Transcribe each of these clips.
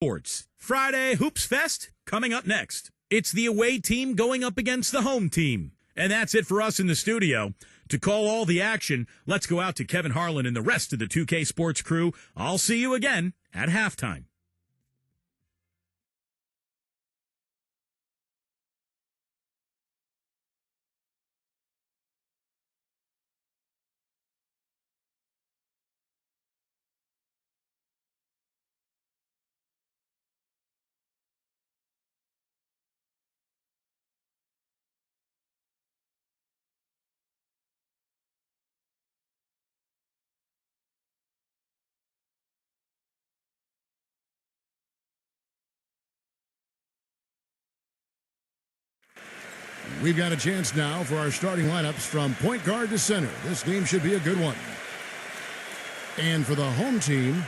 Sports. Friday Hoops Fest coming up next. It's the away team going up against the home team. And that's it for us in the studio. To call all the action, let's go out to Kevin Harlan and the rest of the 2K Sports crew. I'll see you again at halftime. We've got a chance now for our starting lineups from point guard to center. This game should be a good one. And for the home team,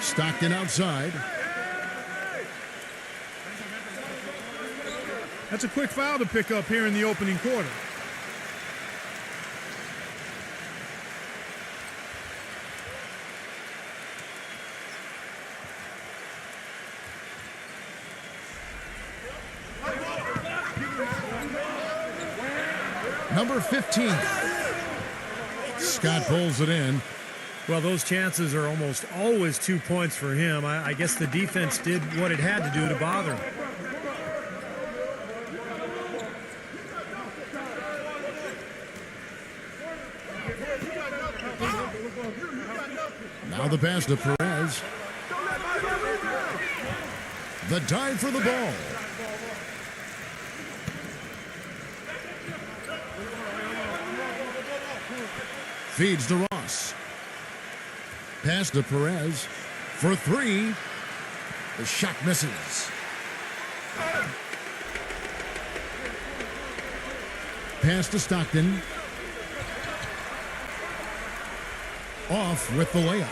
Stockton outside. That's a quick foul to pick up here in the opening quarter. Number 15. Scott pulls it in. Well, those chances are almost always 2 points for him. I guess the defense did what it had to do to bother him. Now the pass to Perez. The dive for the ball. Feeds to Ross. Pass to Perez for three. The shot misses. Pass to Stockton. Off with the layup.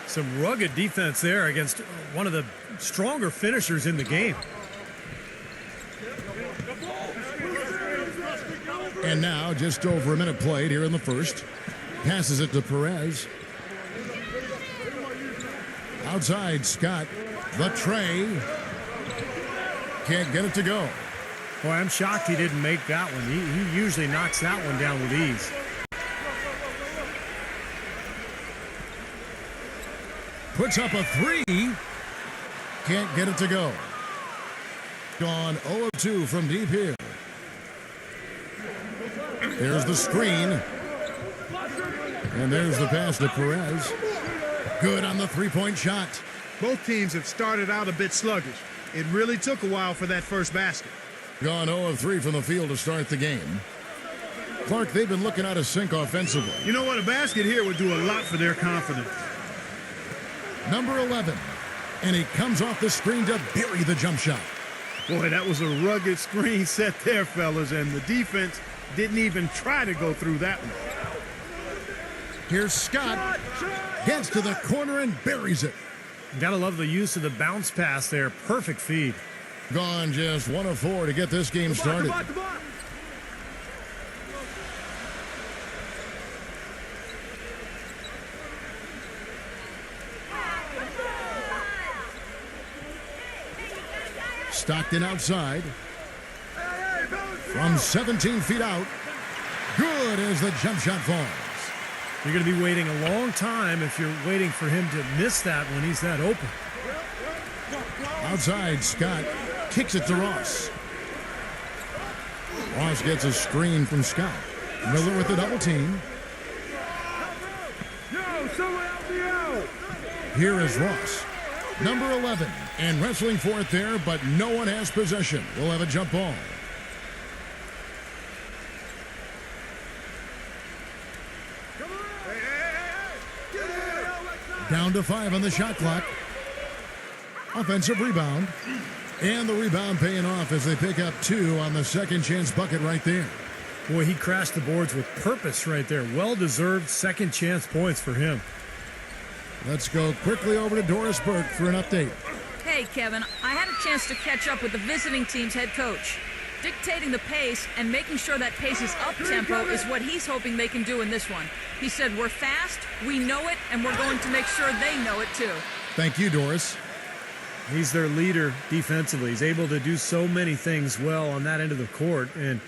Some rugged defense there against one of the stronger finishers in the game. And now just over a minute played here in the first. Passes it to Perez. Outside, Scott. The tray. Can't get it to go. Boy, I'm shocked he didn't make that one. He usually knocks that one down with ease. Puts up a three. Can't get it to go. Gone 0 of 2 from deep here. There's the screen. And there's the pass to Perez. Good on the three-point shot. Both teams have started out a bit sluggish. It really took a while for that first basket. Gone 0 of 3 from the field to start the game. Clark, they've been looking out of sync offensively. You know what? A basket here would do a lot for their confidence. Number 11. And he comes off the screen to bury the jump shot. Boy, that was a rugged screen set there, fellas, and the defense didn't even try to go through that one. Here's Scott. Gets to the corner and buries it. Gotta love the use of the bounce pass there. Perfect feed. Gone just 1 of 4 to get this game started. Stockton outside. From 17 feet out. Good as the jump shot falls. You're going to be waiting a long time if you're waiting for him to miss that when he's that open. Outside, Scott kicks it to Ross. Ross gets a screen from Scott. Miller with the double team. Here is Ross. Number 11. And wrestling for it there, but no one has possession. We'll have a jump ball. Down to 5 on the shot clock. Offensive rebound. And the rebound paying off as they pick up 2 on the second chance bucket right there. Boy, he crashed the boards with purpose right there. Well-deserved second chance points for him. Let's go quickly over to Doris Burke for an update. Hey, Kevin, I had a chance to catch up with the visiting team's head coach. Dictating the pace and making sure that pace is up-tempo is what he's hoping they can do in this one. He said, we're fast, we know it, and we're going to make sure they know it too. Thank you, Doris. He's their leader defensively. He's able to do so many things well on that end of the court and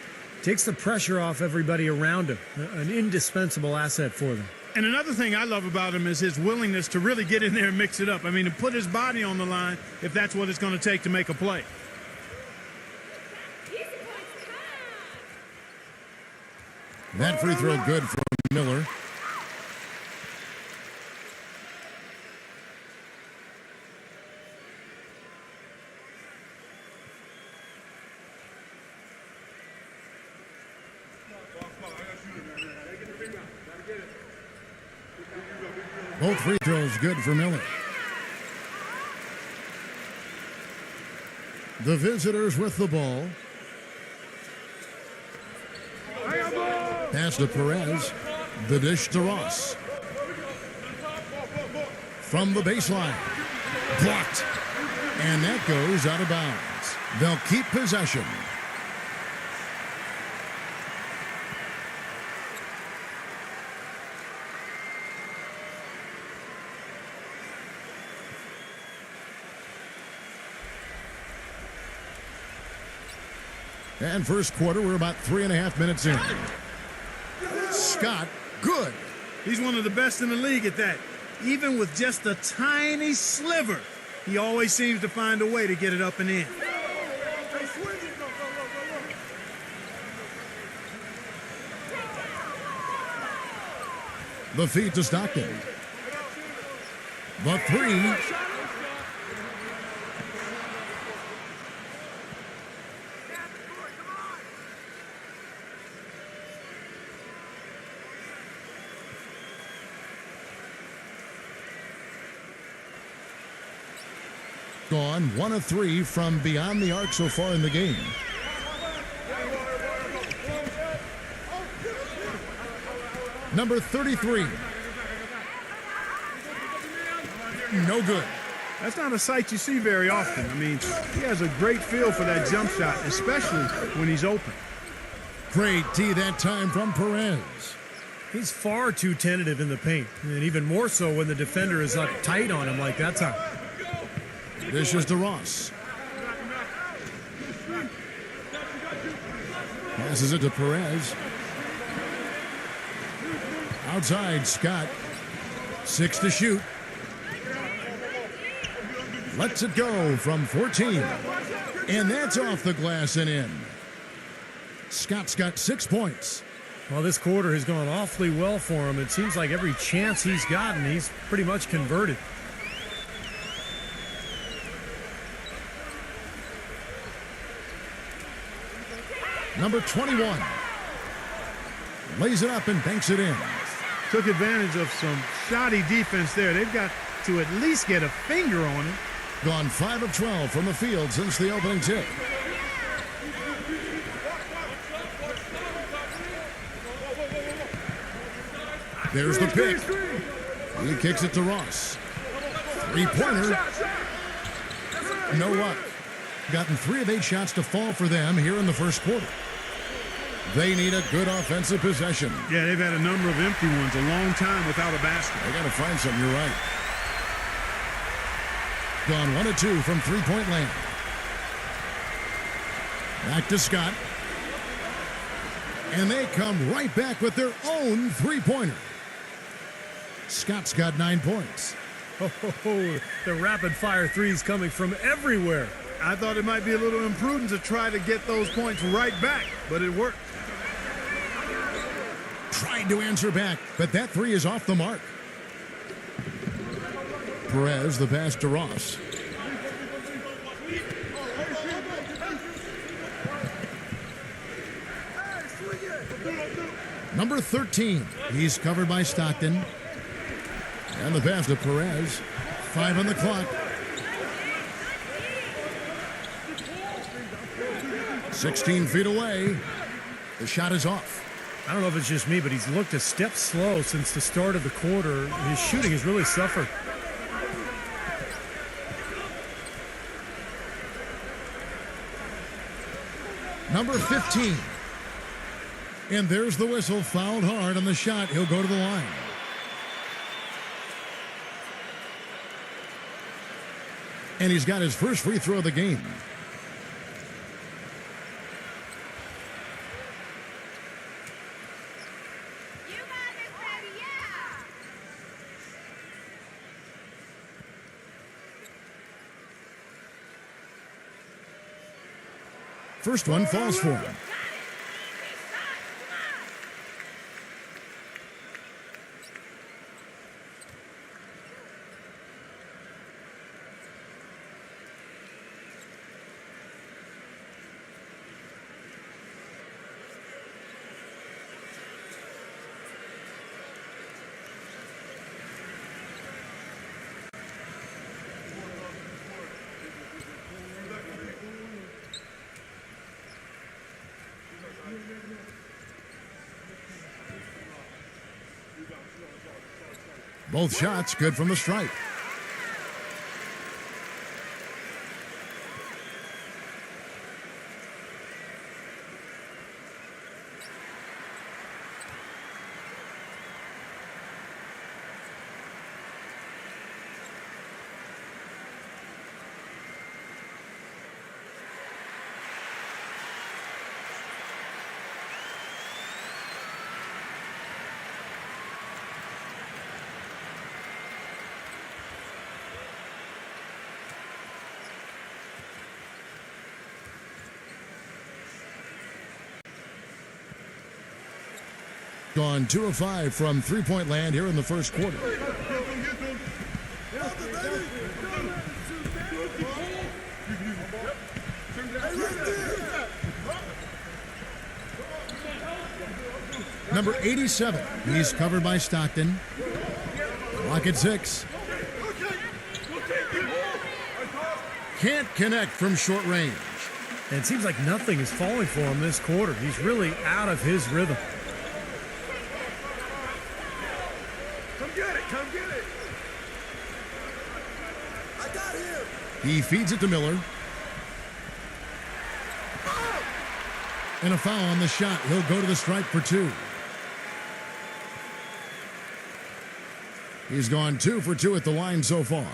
takes the pressure off everybody around him. An indispensable asset for them. And another thing I love about him is his willingness to really get in there and mix it up. I mean, to put his body on the line if that's what it's going to take to make a play. That free throw good from Miller. Both free throws good for Miller. The visitors with the ball. Pass to Perez. The dish to Ross. From the baseline. Blocked. And that goes out of bounds. They'll keep possession. And first quarter, we're about 3.5 minutes in. Scott, good. He's one of the best in the league at that. Even with just a tiny sliver, he always seems to find a way to get it up and in. The feed to Stockton. The three. Gone 1 of 3 from beyond the arc so far in the game. Number 33. No good. That's not a sight you see very often. I mean, he has a great feel for that jump shot, especially when he's open. Great D that time from Perez. He's far too tentative in the paint, and even more so when the defender is up tight on him like that time. This is to Ross. Passes it to Perez. Outside, Scott. 6 to shoot. Lets it go from 14. And that's off the glass and in. Scott's got 6 points. Well, this quarter has gone awfully well for him. It seems like every chance he's gotten, he's pretty much converted. Number 21. Lays it up and banks it in. Took advantage of some shoddy defense there. They've got to at least get a finger on it. Gone 5 of 12 from the field since the opening tip. There's the pick. He kicks it to Ross. Three-pointer. No luck. Gotten 3 of 8 shots to fall for them here in the first quarter. They need a good offensive possession. Yeah, they've had a number of empty ones a long time without a basket. They got to find something, you're right. Gone 1 of 2 from three-point land. Back to Scott. And they come right back with their own three-pointer. Scott's got 9 points. Oh, the rapid-fire threes coming from everywhere. I thought it might be a little imprudent to try to get those points right back, but it worked. Tried to answer back, but that three is off the mark. Perez, the pass to Ross. Number 13. He's covered by Stockton. And the pass to Perez. 5 on the clock. 16 feet away. The shot is off. I don't know if it's just me, but he's looked a step slow since the start of the quarter. His shooting has really suffered. Number 15. And there's the whistle. Fouled hard on the shot. He'll go to the line. And he's got his first free throw of the game. First one falls for him. Both shots good from the stripe. Gone 2 of 5 from three-point land here in the first quarter. Number 87. He's covered by Stockton. Clock at 6. Can't connect from short range. And it seems like nothing is falling for him this quarter. He's really out of his rhythm. Come get it. I got him. He feeds it to Miller. And a foul on the shot. He'll go to the stripe for 2. He's gone 2 for 2 at the line so far.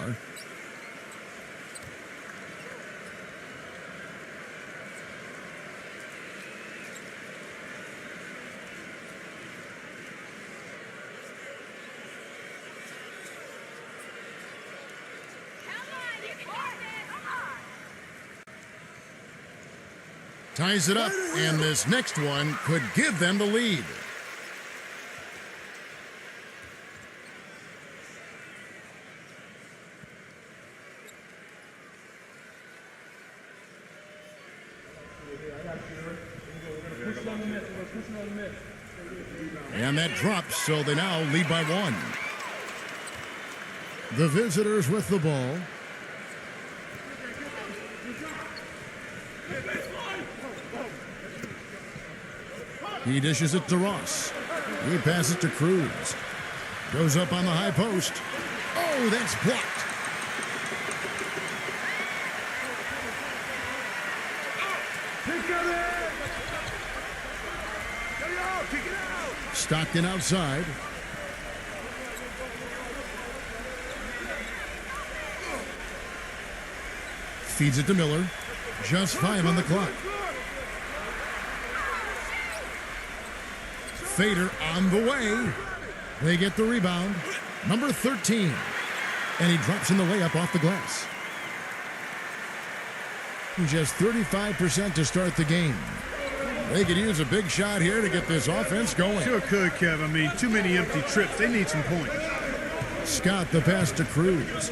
Ties it up, and this next one could give them the lead. And that drops, so they now lead by 1. The visitors with the ball. He dishes it to Ross. He passes to Cruz. Goes up on the high post. Oh, that's blocked. Stockton outside. Feeds it to Miller. Just 5 on the clock. Fader on the way. They get the rebound. Number 13. And he drops in the layup off the glass. Just 35% to start the game. They could use a big shot here to get this offense going. Sure could, Kev. I mean, too many empty trips. They need some points. Scott the pass to Cruz.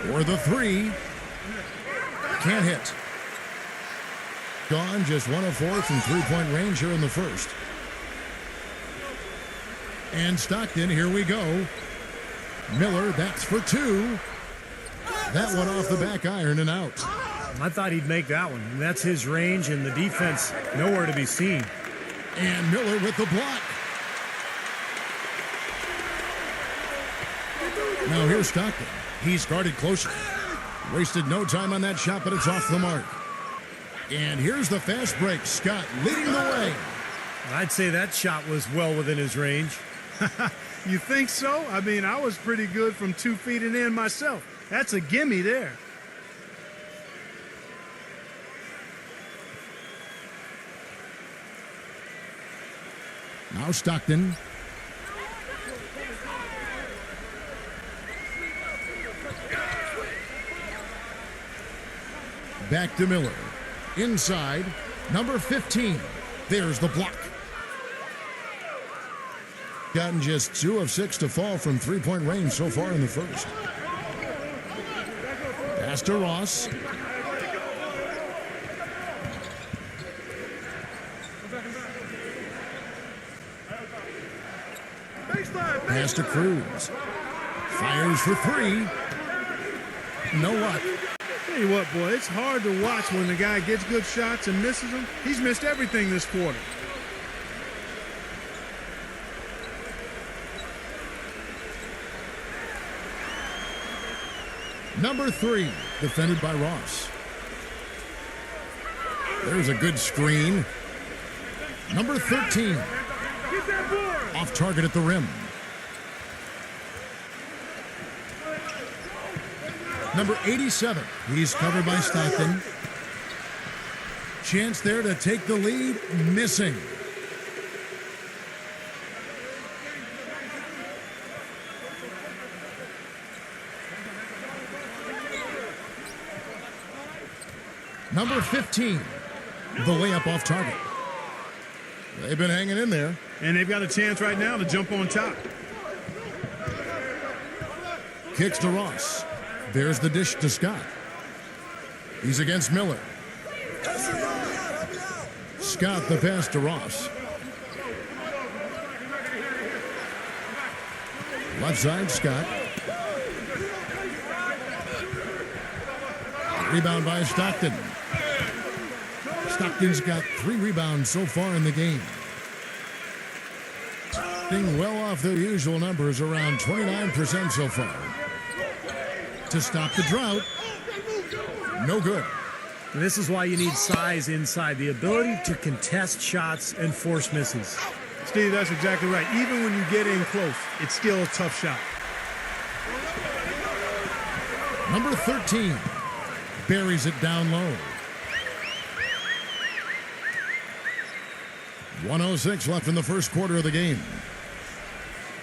For the 3. Can't hit. Gone just 1 of 4 from three-point range here in the first. And Stockton, here we go. Miller, that's for two. That one off the back iron and out. I thought he'd make that one. And that's his range, and the defense nowhere to be seen. And Miller with the block. Now here's Stockton. He's guarded closer. Wasted no time on that shot, but it's off the mark. And here's the fast break. Scott leading the way. I'd say that shot was well within his range. You think so? I mean, I was pretty good from 2 feet and in myself. That's a gimme there. Now Stockton. Back to Miller. Inside, number 15. There's the block. Gotten just 2 of 6 to fall from three-point range so far in the first. Pass to Ross. Pass to Cruz. Fires for 3. No luck. Tell you what, boy, it's hard to watch when the guy gets good shots and misses them. He's missed everything this quarter. Number 3, defended by Ross. There's a good screen. Number 13. Off target at the rim. Number 87. He's covered by Stockton. Chance there to take the lead. Missing. Number 15. The layup off target. They've been hanging in there. And they've got a chance right now to jump on top. Kicks to Ross. There's the dish to Scott. He's against Miller. Scott the pass to Ross. Left side, Scott. Rebound by Stockton. Stockton's got 3 rebounds so far in the game. Being well off their usual numbers, around 29% so far. To stop the drought. No good. And this is why you need size inside, the ability to contest shots and force misses. Steve, that's exactly right. Even when you get in close, it's still a tough shot. Number 13 buries it down low. 1:06 left in the first quarter of the game.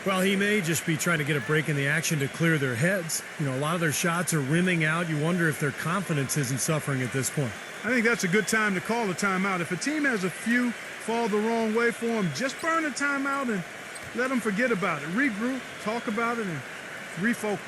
Well, he may just be trying to get a break in the action to clear their heads. You know, a lot of their shots are rimming out. You wonder if their confidence isn't suffering at this point. I think that's a good time to call a timeout. If a team has a few fall the wrong way for them, just burn a timeout and let them forget about it. Regroup, talk about it, and refocus.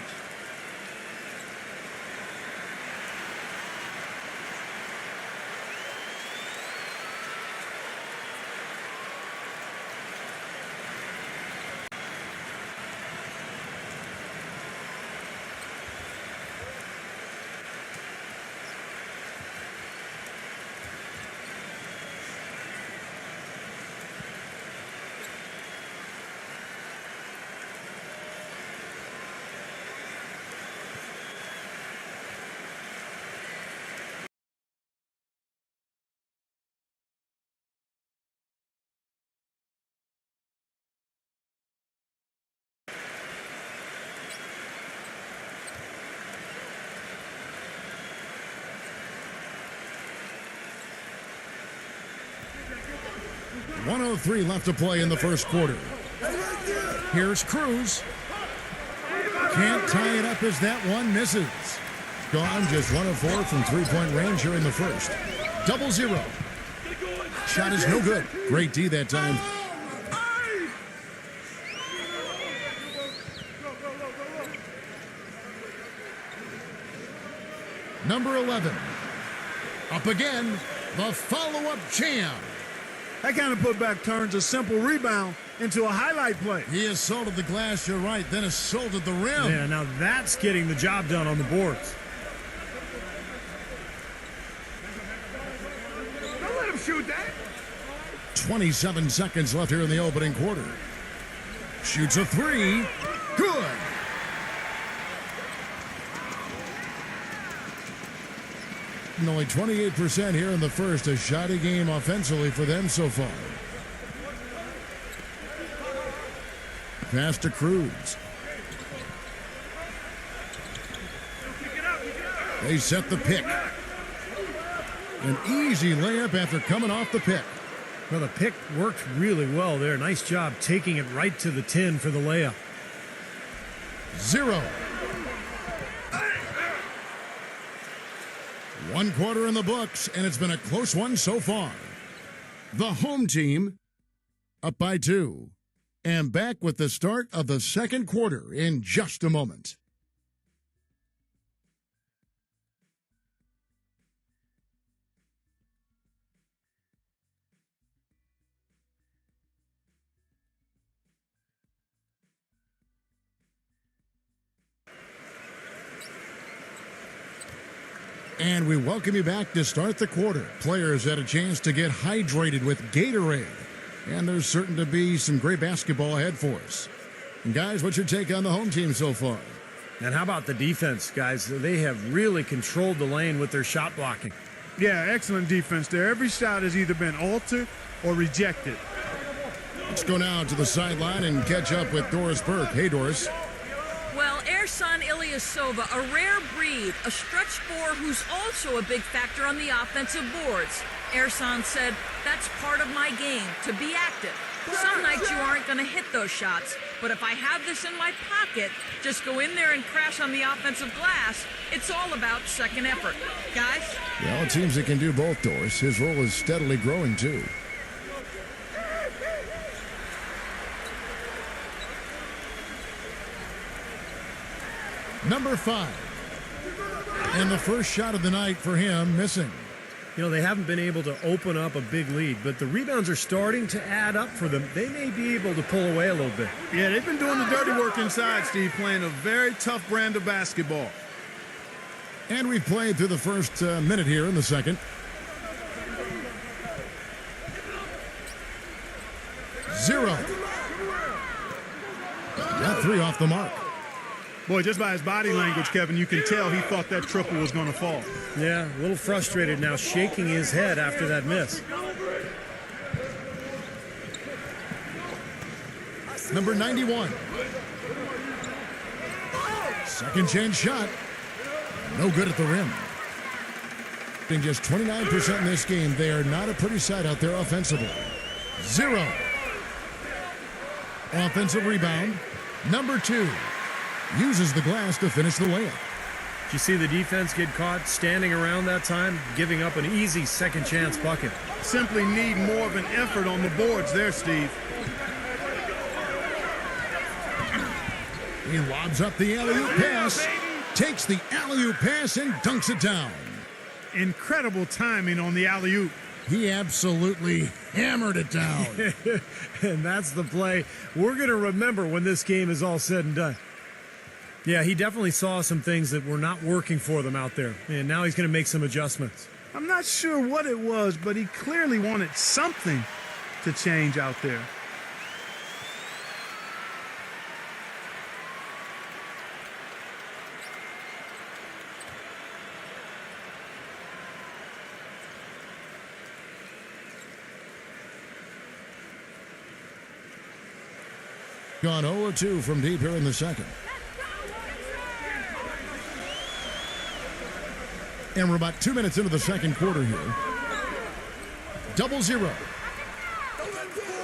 .103 left to play in the first quarter. Here's Cruz. Can't tie it up as that one misses. Gone just 1 of 4 from three-point range here in the first. 0-0. Shot is no good. Great D that time. Number 11. Up again. The follow-up champ. That kind of putback turns a simple rebound into a highlight play. He assaulted the glass, you're right, then assaulted the rim. Yeah, now that's getting the job done on the boards. Don't let him shoot that. 27 seconds left here in the opening quarter. Shoots a three. Good. And only 28% here in the first. A shoddy game offensively for them so far. Pass to Cruz. They set the pick. An easy layup after coming off the pick. Well, the pick worked really well there. Nice job taking it right to the tin for the layup. 0. 1 quarter in the books, and it's been a close one so far. The home team up by 2. And back with the start of the second quarter in just a moment. And we welcome you back to start the quarter. Players had a chance to get hydrated with Gatorade. And there's certain to be some great basketball ahead for us. And guys, what's your take on the home team so far? And how about the defense, guys? They have really controlled the lane with their shot blocking. Yeah, excellent defense there. Every shot has either been altered or rejected. Let's go now to the sideline and catch up with Doris Burke. Hey, Doris. Well, Ersan Ilyasova, a rare breed, a stretch four who's also a big factor on the offensive boards. Ersan said, that's part of my game, to be active. Some nights you aren't going to hit those shots, but if I have this in my pocket, just go in there and crash on the offensive glass. It's all about second effort. Guys? Well, it seems he can do both, Doris. His role is steadily growing, too. Number 5. And the first shot of the night for him missing. You know, they haven't been able to open up a big lead, but the rebounds are starting to add up for them. They may be able to pull away a little bit. Yeah, they've been doing the dirty work inside, Steve, playing a very tough brand of basketball. And we've played through the first minute here in the second. 0. Got 3 off the mark. Boy, just by his body language, Kevin, you can tell he thought that triple was going to fall. Yeah, a little frustrated now, shaking his head after that miss. Number 91. Second chance shot. No good at the rim. In just 29% in this game, they are not a pretty sight out there offensively. 0. Offensive rebound. Number 2. Uses the glass to finish the layup. Did you see the defense get caught standing around that time, giving up an easy second chance bucket? Simply need more of an effort on the boards there, Steve. He lobs up the alley-oop pass, takes the alley-oop pass and dunks it down. Incredible timing on the alley-oop. He absolutely hammered it down. And that's the play we're going to remember when this game is all said and done. Yeah, he definitely saw some things that were not working for them out there, and now he's going to make some adjustments. I'm not sure what it was, but he clearly wanted something to change out there. Gone 0-2 from deep here in the second. And we're about 2 minutes into the second quarter here. 0-0.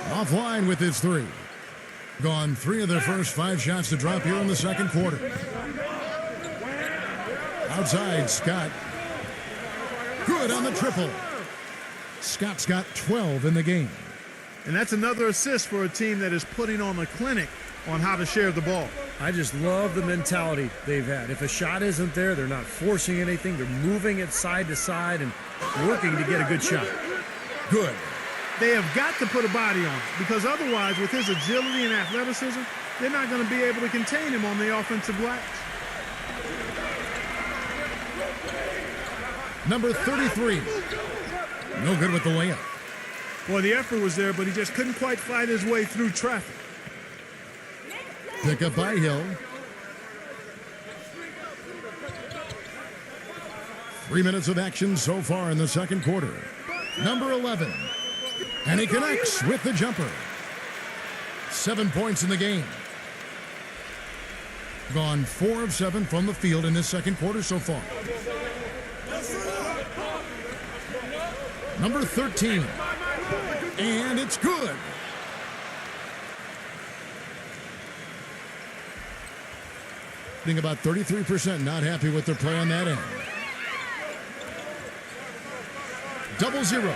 Offline with his 3. Gone 3 of their first 5 shots to drop here in the second quarter. Outside, Scott. Good on the triple. Scott's got 12 in the game. And that's another assist for a team that is putting on a clinic on how to share the ball. I just love the mentality they've had. If a shot isn't there, they're not forcing anything. They're moving it side to side and working to get a good shot. Good. They have got to put a body on it because otherwise, with his agility and athleticism, they're not going to be able to contain him on the offensive glass. Number 33. No good with the layup. Well, the effort was there, but he just couldn't quite fight his way through traffic. Pick up by Hill. 3 minutes of action so far in the second quarter. Number 11. And he connects with the jumper. 7 points in the game. Gone 4 of 7 from the field in this second quarter so far. Number 13. And it's good. Being about 33% not happy with their play on that end. 0-0.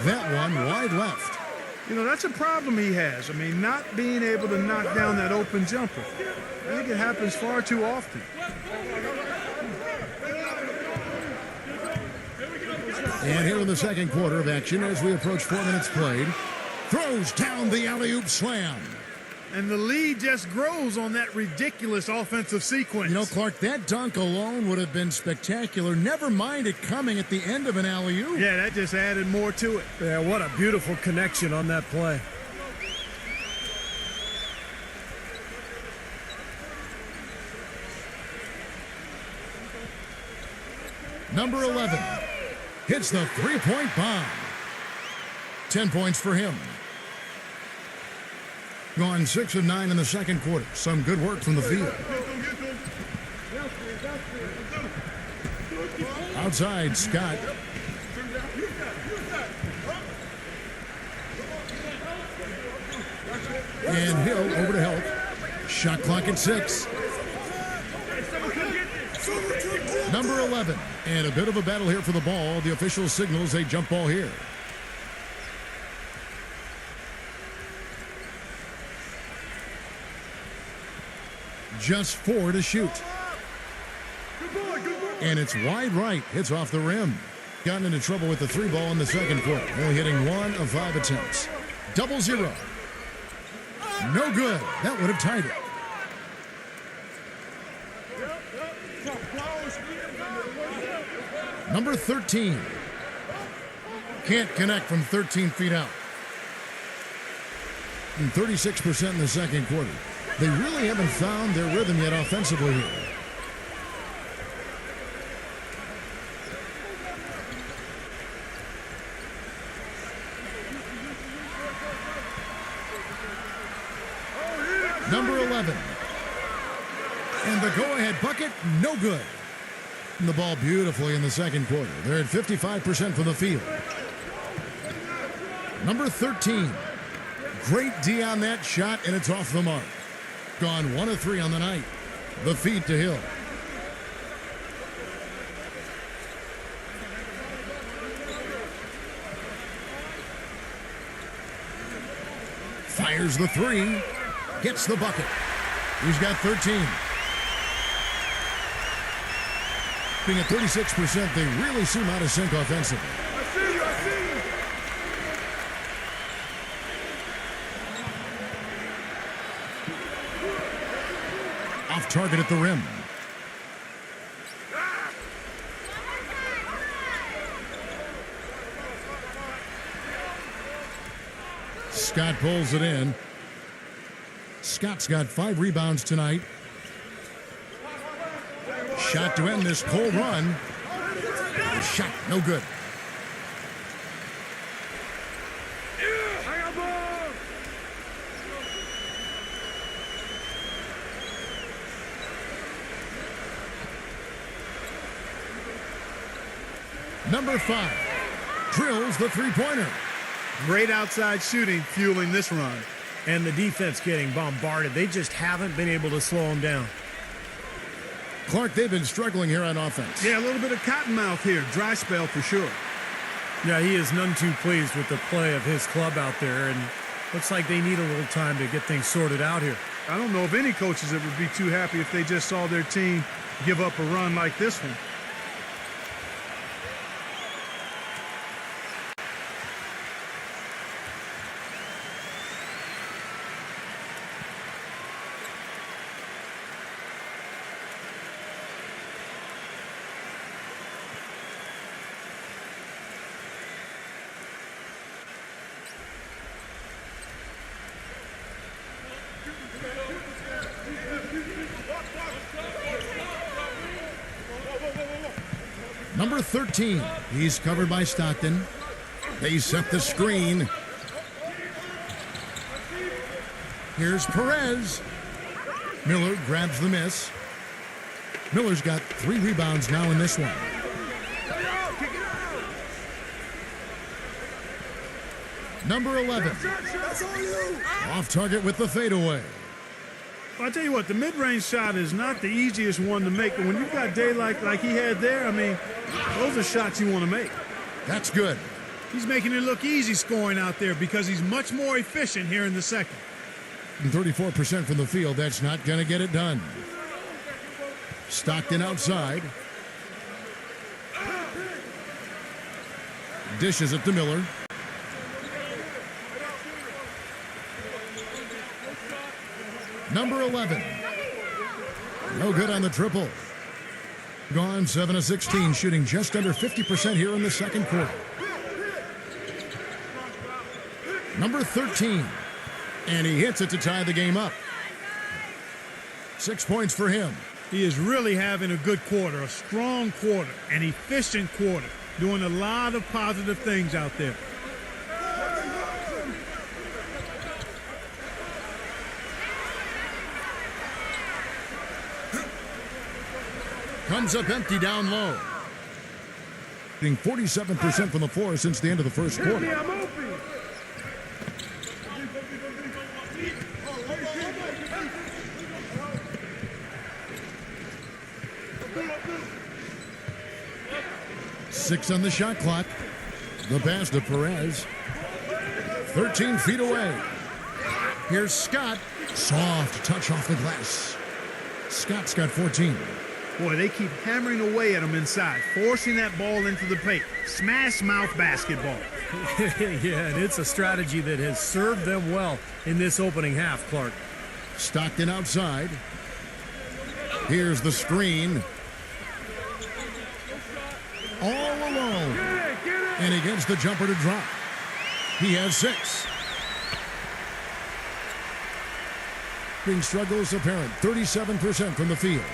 That one wide left. You know, that's a problem he has. I mean, not being able to knock down that open jumper. I think it happens far too often. And here in the second quarter of action, as we approach 4 minutes played, throws down the alley-oop slam. And the lead just grows on that ridiculous offensive sequence. You know, Clark, that dunk alone would have been spectacular. Never mind it coming at the end of an alley-oop. Yeah, that just added more to it. Yeah, what a beautiful connection on that play. Number 11 hits the three-point bomb. 10 points for him. Gone 6 of 9 in the second quarter. Some good work from the field. Outside, Scott. And Hill over to help. Shot clock at 6. Number 11. And a bit of a battle here for the ball. The official signals a jump ball here. Just 4 to shoot. And it's wide right. Hits off the rim. Gotten into trouble with the 3 ball in the second quarter. Only hitting 1 of 5 attempts. 0-0. No good. That would have tied it. Number 13. Can't connect from 13 feet out. And 36% in the second quarter. They really haven't found their rhythm yet offensively here. Number 11. And the go-ahead bucket, no good. And the ball beautifully in the second quarter. They're at 55% from the field. Number 13. Great D on that shot, and it's off the mark. Gone 1 of 3 on the night. The feed to Hill. Fires the 3. Gets the bucket. He's got 13. Being at 36%, they really seem out of sync offensively. I see you. Off target at the rim. Scott pulls it in. Scott's got 5 rebounds tonight. Shot to end this cold run. Shot, no good. Number 5 drills the three-pointer. Great outside shooting fueling this run. And the defense getting bombarded. They just haven't been able to slow them down. Clark, they've been struggling here on offense. Yeah, a little bit of cottonmouth here. Dry spell for sure. Yeah, he is none too pleased with the play of his club out there, and looks like they need a little time to get things sorted out here. I don't know of any coaches that would be too happy if they just saw their team give up a run like this one. Number 13, he's covered by Stockton. They set the screen. Here's Perez. Miller grabs the miss. Miller's got 3 rebounds now in this one. Number 11. Off target with the fadeaway. Well, I tell you what, the mid-range shot is not the easiest one to make, but when you've got daylight like he had there, I mean, those are shots you want to make. That's good. He's making it look easy scoring out there because he's much more efficient here in the second. 34% from the field, that's not going to get it done. Stockton outside. Dishes it to Miller. Number 11. No good on the triple. Gone 7 of 16, shooting just under 50% here in the second quarter. Number 13. And he hits it to tie the game up. 6 points for him. He is really having a good quarter, a strong quarter, an efficient quarter, doing a lot of positive things out there. Comes up empty down low. Shooting 47% from the floor since the end of the first quarter. Six on the shot clock. The pass to Perez. 13 feet away. Here's Scott. Soft touch off the glass. Scott's got 14. Boy, they keep hammering away at him inside, forcing that ball into the paint. Smash mouth basketball. Yeah, and it's a strategy that has served them well in this opening half, Clark. Stockton outside. Here's the screen. All alone. And he gets the jumper to drop. He has 6. Being struggles apparent. 37% from the field.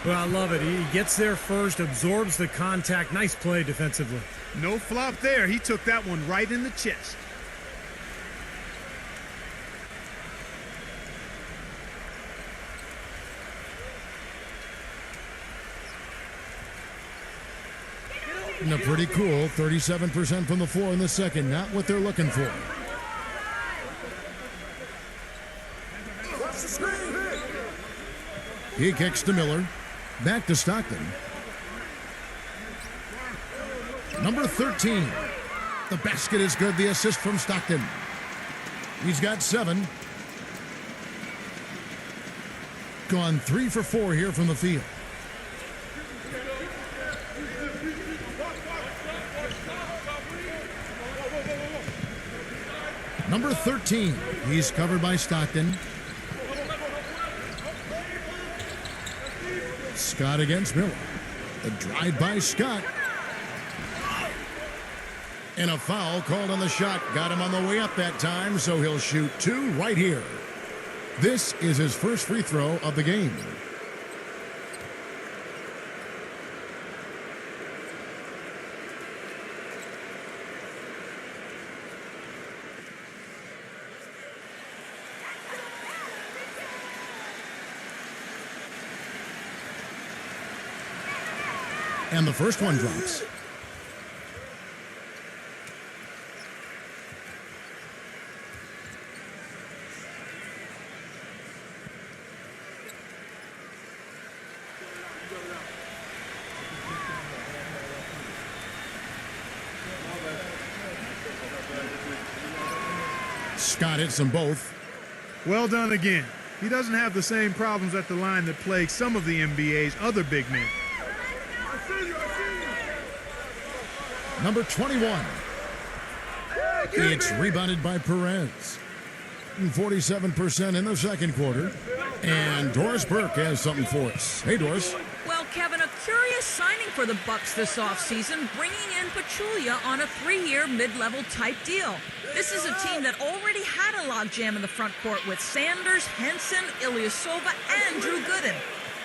Well, I love it. He gets there first, absorbs the contact. Nice play defensively. No flop there. He took that one right in the chest. And a pretty cool 37% from the floor in the second. Not what they're looking for. He kicks to Miller. Back to Stockton. Number 13. The basket is good. The assist from Stockton. He's got 7. Gone 3 for 4 here from the field. Number 13. He's covered by Stockton. Scott against Miller. The drive by Scott. And a foul called on the shot. Got him on the way up that time, so he'll shoot 2 right here. This is his first free throw of the game. And the first one drops. Scott hits them both. Well done again. He doesn't have the same problems at the line that plague some of the NBA's other big men. Number 21. It's rebounded by Perez. 47% in the second quarter. And Doris Burke has something for us. Hey, Doris. Well, Kevin, a curious signing for the Bucks this offseason, bringing in Pachulia on a 3-year mid-level type deal. This is a team that already had a logjam in the front court with Sanders, Henson, Ilyasova, and Drew Gooden.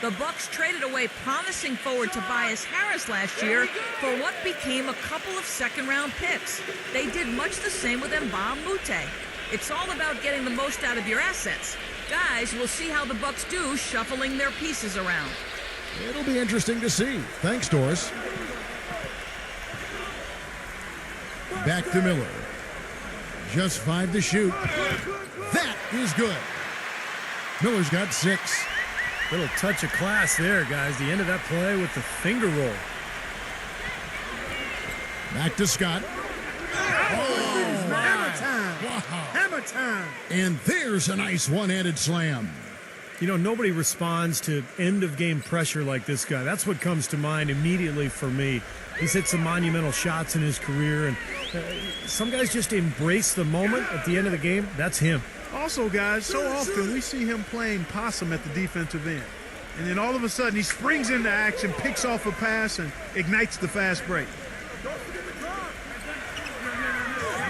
The Bucks traded away promising forward Tobias Harris last year for what became a couple of second-round picks. They did much the same with Mbah Moute. It's all about getting the most out of your assets. Guys, we'll see how the Bucks do shuffling their pieces around. It'll be interesting to see. Thanks, Doris. Back to Miller. Just 5 to shoot. That is good. Miller's got 6. Little touch of class there, guys. The end of that play with the finger roll. Back to Scott. Hammer time. Wow. Hammer time. And there's a nice one-handed slam. You know, nobody responds to end-of-game pressure like this guy. That's what comes to mind immediately for me. He's hit some monumental shots in his career, and some guys just embrace the moment at the end of the game. That's him. Also, guys, so often we see him playing possum at the defensive end. And then all of a sudden he springs into action, picks off a pass, and ignites the fast break.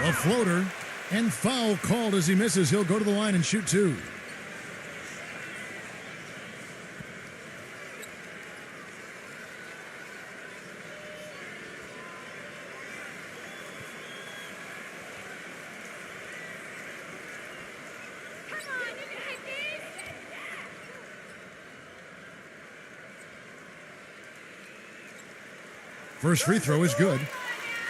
A floater, and foul called as he misses. He'll go to the line and shoot 2. First free throw is good.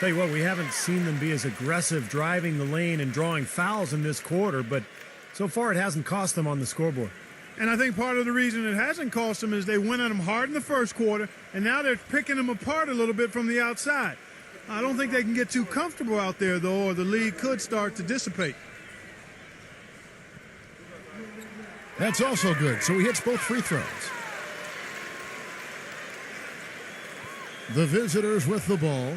Tell you what, we haven't seen them be as aggressive driving the lane and drawing fouls in this quarter, but so far it hasn't cost them on the scoreboard. And I think part of the reason it hasn't cost them is they went at them hard in the first quarter, and now they're picking them apart a little bit from the outside. I don't think they can get too comfortable out there, though, or the lead could start to dissipate. That's also good, so he hits both free throws. The visitors with the ball.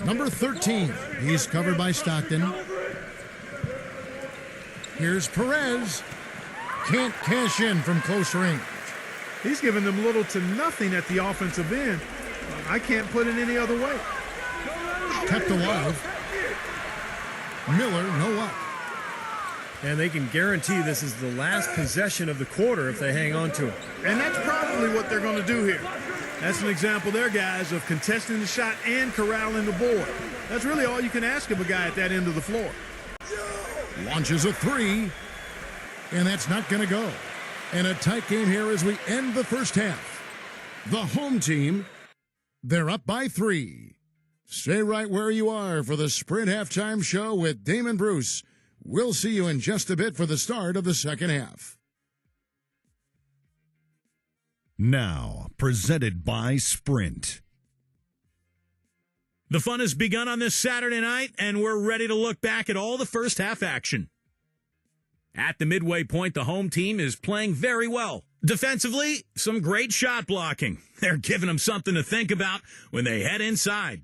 Number 13. He's covered by Stockton. Here's Perez. Can't cash in from close range. He's giving them little to nothing at the offensive end. I can't put it any other way. Kept alive. Miller, no luck. And they can guarantee this is the last possession of the quarter if they hang on to it. And that's probably what they're going to do here. That's an example there, guys, of contesting the shot and corralling the board. That's really all you can ask of a guy at that end of the floor. Launches a 3. And that's not going to go. And a tight game here as we end the first half. The home team, they're up by 3. Stay right where you are for the Sprint Halftime Show with Damon Bruce. We'll see you in just a bit for the start of the second half. Now, presented by Sprint. The fun has begun on this Saturday night, and we're ready to look back at all the first half action. At the midway point, the home team is playing very well. Defensively, some great shot blocking. They're giving them something to think about when they head inside.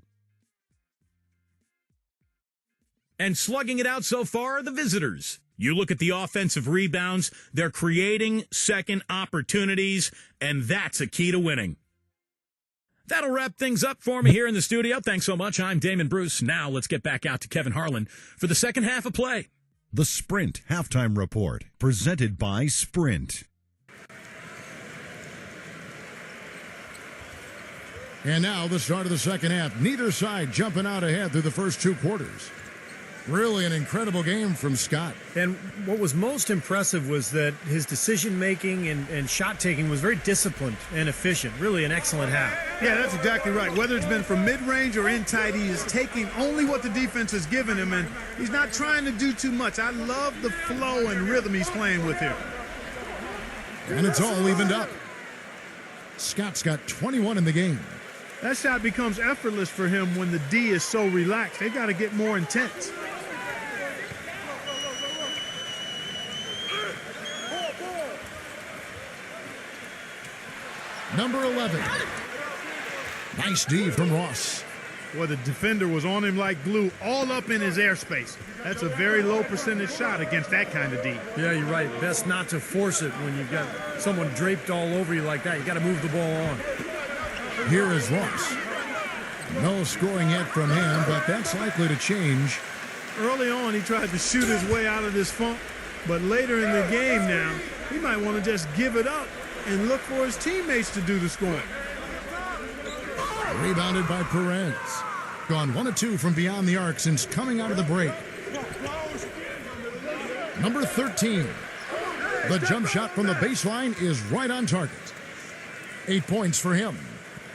And slugging it out so far are the visitors. You look at the offensive rebounds, they're creating second opportunities, and that's a key to winning. That'll wrap things up for me here in the studio. Thanks so much. I'm Damon Bruce. Now let's get back out to Kevin Harlan for the second half of play. The Sprint Halftime Report, presented by Sprint. And now the start of the second half. Neither side jumping out ahead through the first 2 quarters. Really an incredible game from Scott. And what was most impressive was that his decision-making and shot-taking was very disciplined and efficient. Really an excellent half. Yeah, that's exactly right. Whether it's been from mid-range or in tight, he is taking only what the defense has given him, and he's not trying to do too much. I love the flow and rhythm he's playing with here. And it's all evened up. Scott's got 21 in the game. That shot becomes effortless for him when the D is so relaxed. They got to get more intense. Number 11. Nice D from Ross. Well, the defender was on him like glue, all up in his airspace. That's a very low percentage shot against that kind of D. Yeah, you're right. Best not to force it when you've got someone draped all over you like that. You got to move the ball on. Here is Ross. No scoring yet from him, but that's likely to change. Early on, he tried to shoot his way out of this funk, but later in the game now, he might want to just give it up and look for his teammates to do the scoring. Rebounded by Perez. Gone 1 of 2 from beyond the arc since coming out of the break. Number 13. The jump shot from the baseline is right on target. 8 points for him.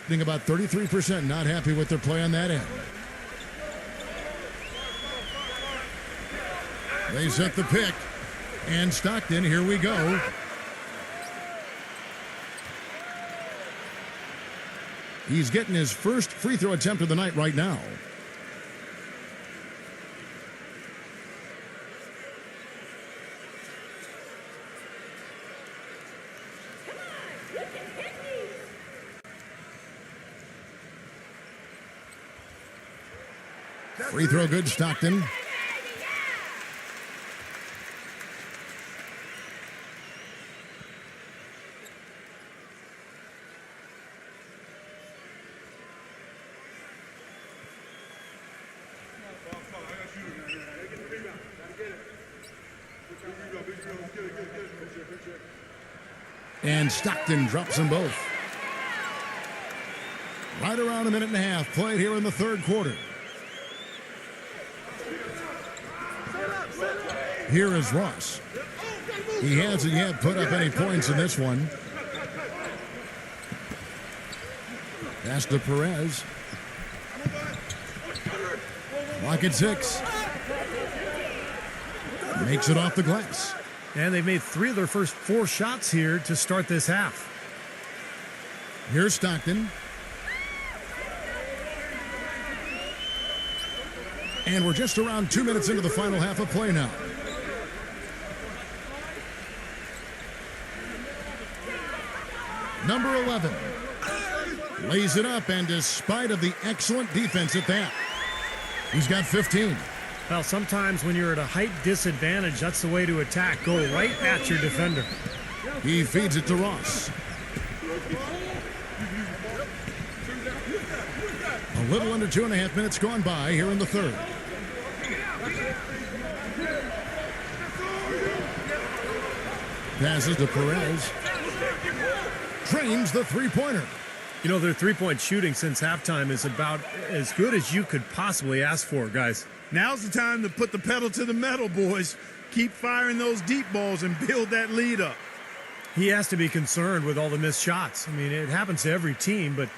Being about 33%, not happy with their play on that end. They set the pick. And Stockton, here we go. He's getting his first free throw attempt of the night right now. Free throw good, Stockton. And Stockton drops them both. Right around a minute and a half played here in the third quarter. Here is Ross. He hasn't yet put up any points in this one. Pass to Perez. Clock at 6. Makes it off the glass. And they've made 3 of their first 4 shots here to start this half. Here's Stockton. And we're just around 2 minutes into the final half of play now. Number 11 lays it up, and despite of the excellent defense at that, he's got 15. Well, sometimes when you're at a height disadvantage, that's the way to attack. Go right at your defender. He feeds it to Ross. A little under 2.5 minutes gone by here in the third. Passes to Perez. Trains the three-pointer. You know, their three-point shooting since halftime is about as good as you could possibly ask for, guys. Now's the time to put the pedal to the metal, boys. Keep firing those deep balls and build that lead up. He has to be concerned with all the missed shots. I mean, it happens to every team, but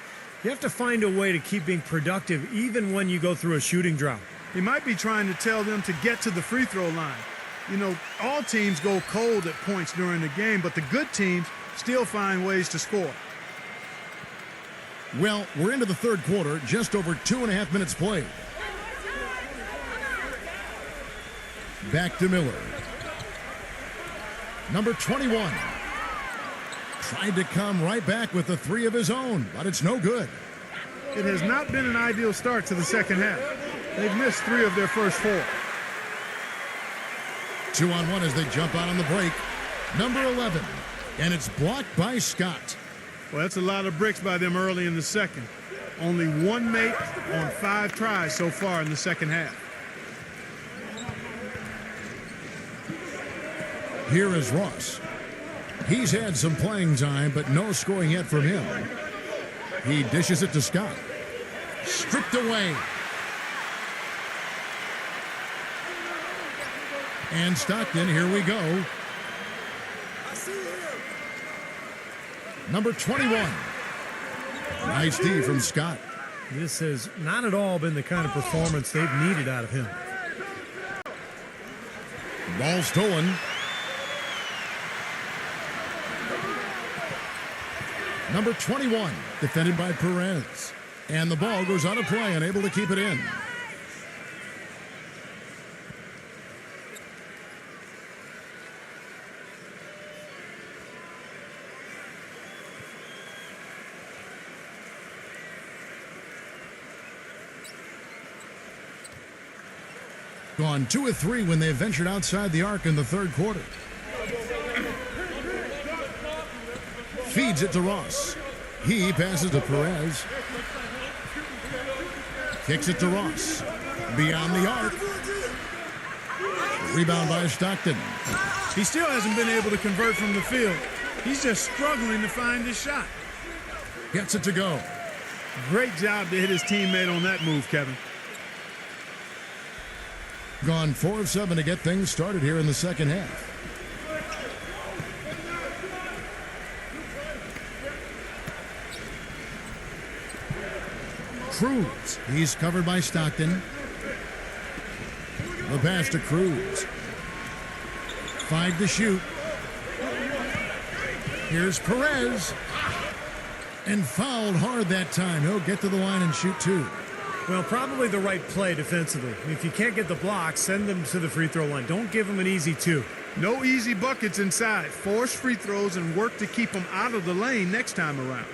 you have to find a way to keep being productive even when you go through a shooting drought. He might be trying to tell them to get to the free throw line. You know, all teams go cold at points during the game, but the good teams still find ways to score. Well, we're into the third quarter, just over 2.5 minutes played. Back to Miller. Number 21. Tried to come right back with the 3 of his own, but it's no good. It has not been an ideal start to the second half. They've missed 3 of their first 4. 2-on-1 as they jump out on the break. Number 11. And it's blocked by Scott. Well, that's a lot of bricks by them early in the second. Only 1 make on 5 tries so far in the second half. Here is Ross. He's had some playing time, but no scoring yet from him. He dishes it to Scott. Stripped away. And Stockton, here we go. Number 21. Nice D from Scott. This has not at all been the kind of performance they've needed out of him. Ball stolen. Number 21, defended by Perez. And the ball goes out of play, unable to keep it in. Gone 2 of 3 when they ventured outside the arc in the third quarter. Feeds it to Ross. He passes to Perez. Kicks it to Ross. Beyond the arc. Rebound by Stockton. He still hasn't been able to convert from the field. He's just struggling to find his shot. Gets it to go. Great job to hit his teammate on that move, Kevin. Gone 4 of 7 to get things started here in the second half. Cruz. He's covered by Stockton. The pass to Cruz. 5 to shoot. Here's Perez. And fouled hard that time. He'll get to the line and shoot 2. Well, probably the right play defensively. If you can't get the block, send them to the free throw line. Don't give them an easy 2. No easy buckets inside. Force free throws and work to keep them out of the lane next time around.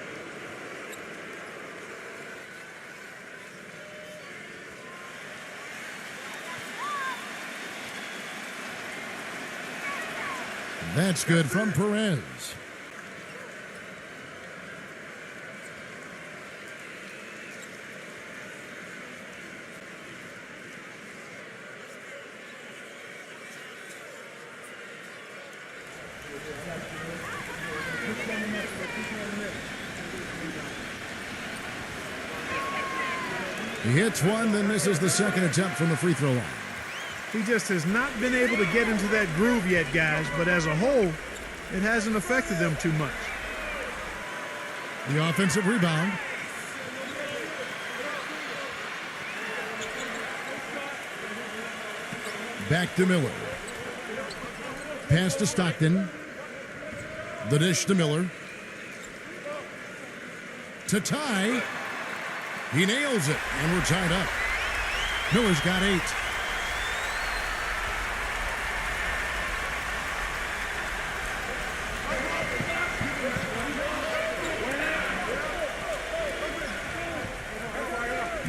That's good from Perez. He hits one, then misses the second attempt from the free throw line. He just has not been able to get into that groove yet, guys, but as a whole, it hasn't affected them too much. The offensive rebound. Back to Miller. Pass to Stockton. The dish to Miller. To tie. He nails it, and we're tied up. Miller's got 8.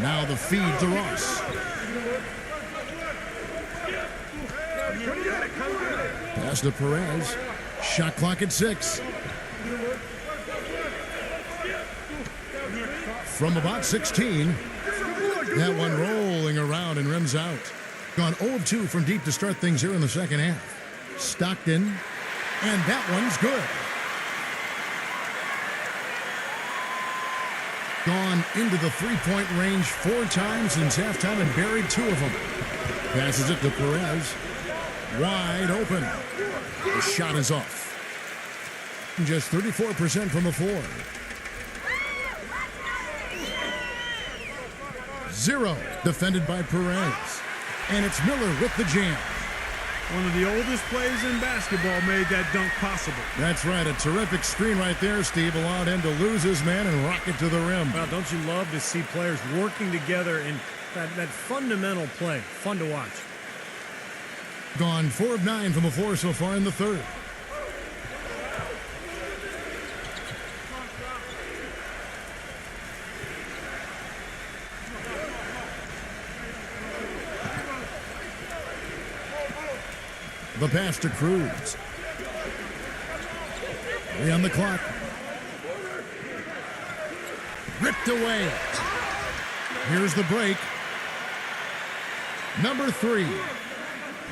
Now the feed to Ross. Pass to Perez. Shot clock at 6. From about 16. That one rolling around and rims out. Gone 0 of 2 from deep to start things here in the second half. Stockton. And that one's good. Gone into the three-point range 4 times since halftime and buried 2 of them. Passes it to Perez. Wide open. The shot is off. Just 34% from the floor. 0 defended by Perez. And it's Miller with the jam. One of the oldest plays in basketball made that dunk possible. That's right. A terrific screen right there, Steve. Allowed him to lose his man and rock it to the rim. Well, don't you love to see players working together in that fundamental play? Fun to watch. Gone 4 of 9 from the floor so far in the third. The pass to Cruz. 3 on the clock. Ripped away. Here's the break. Number 3.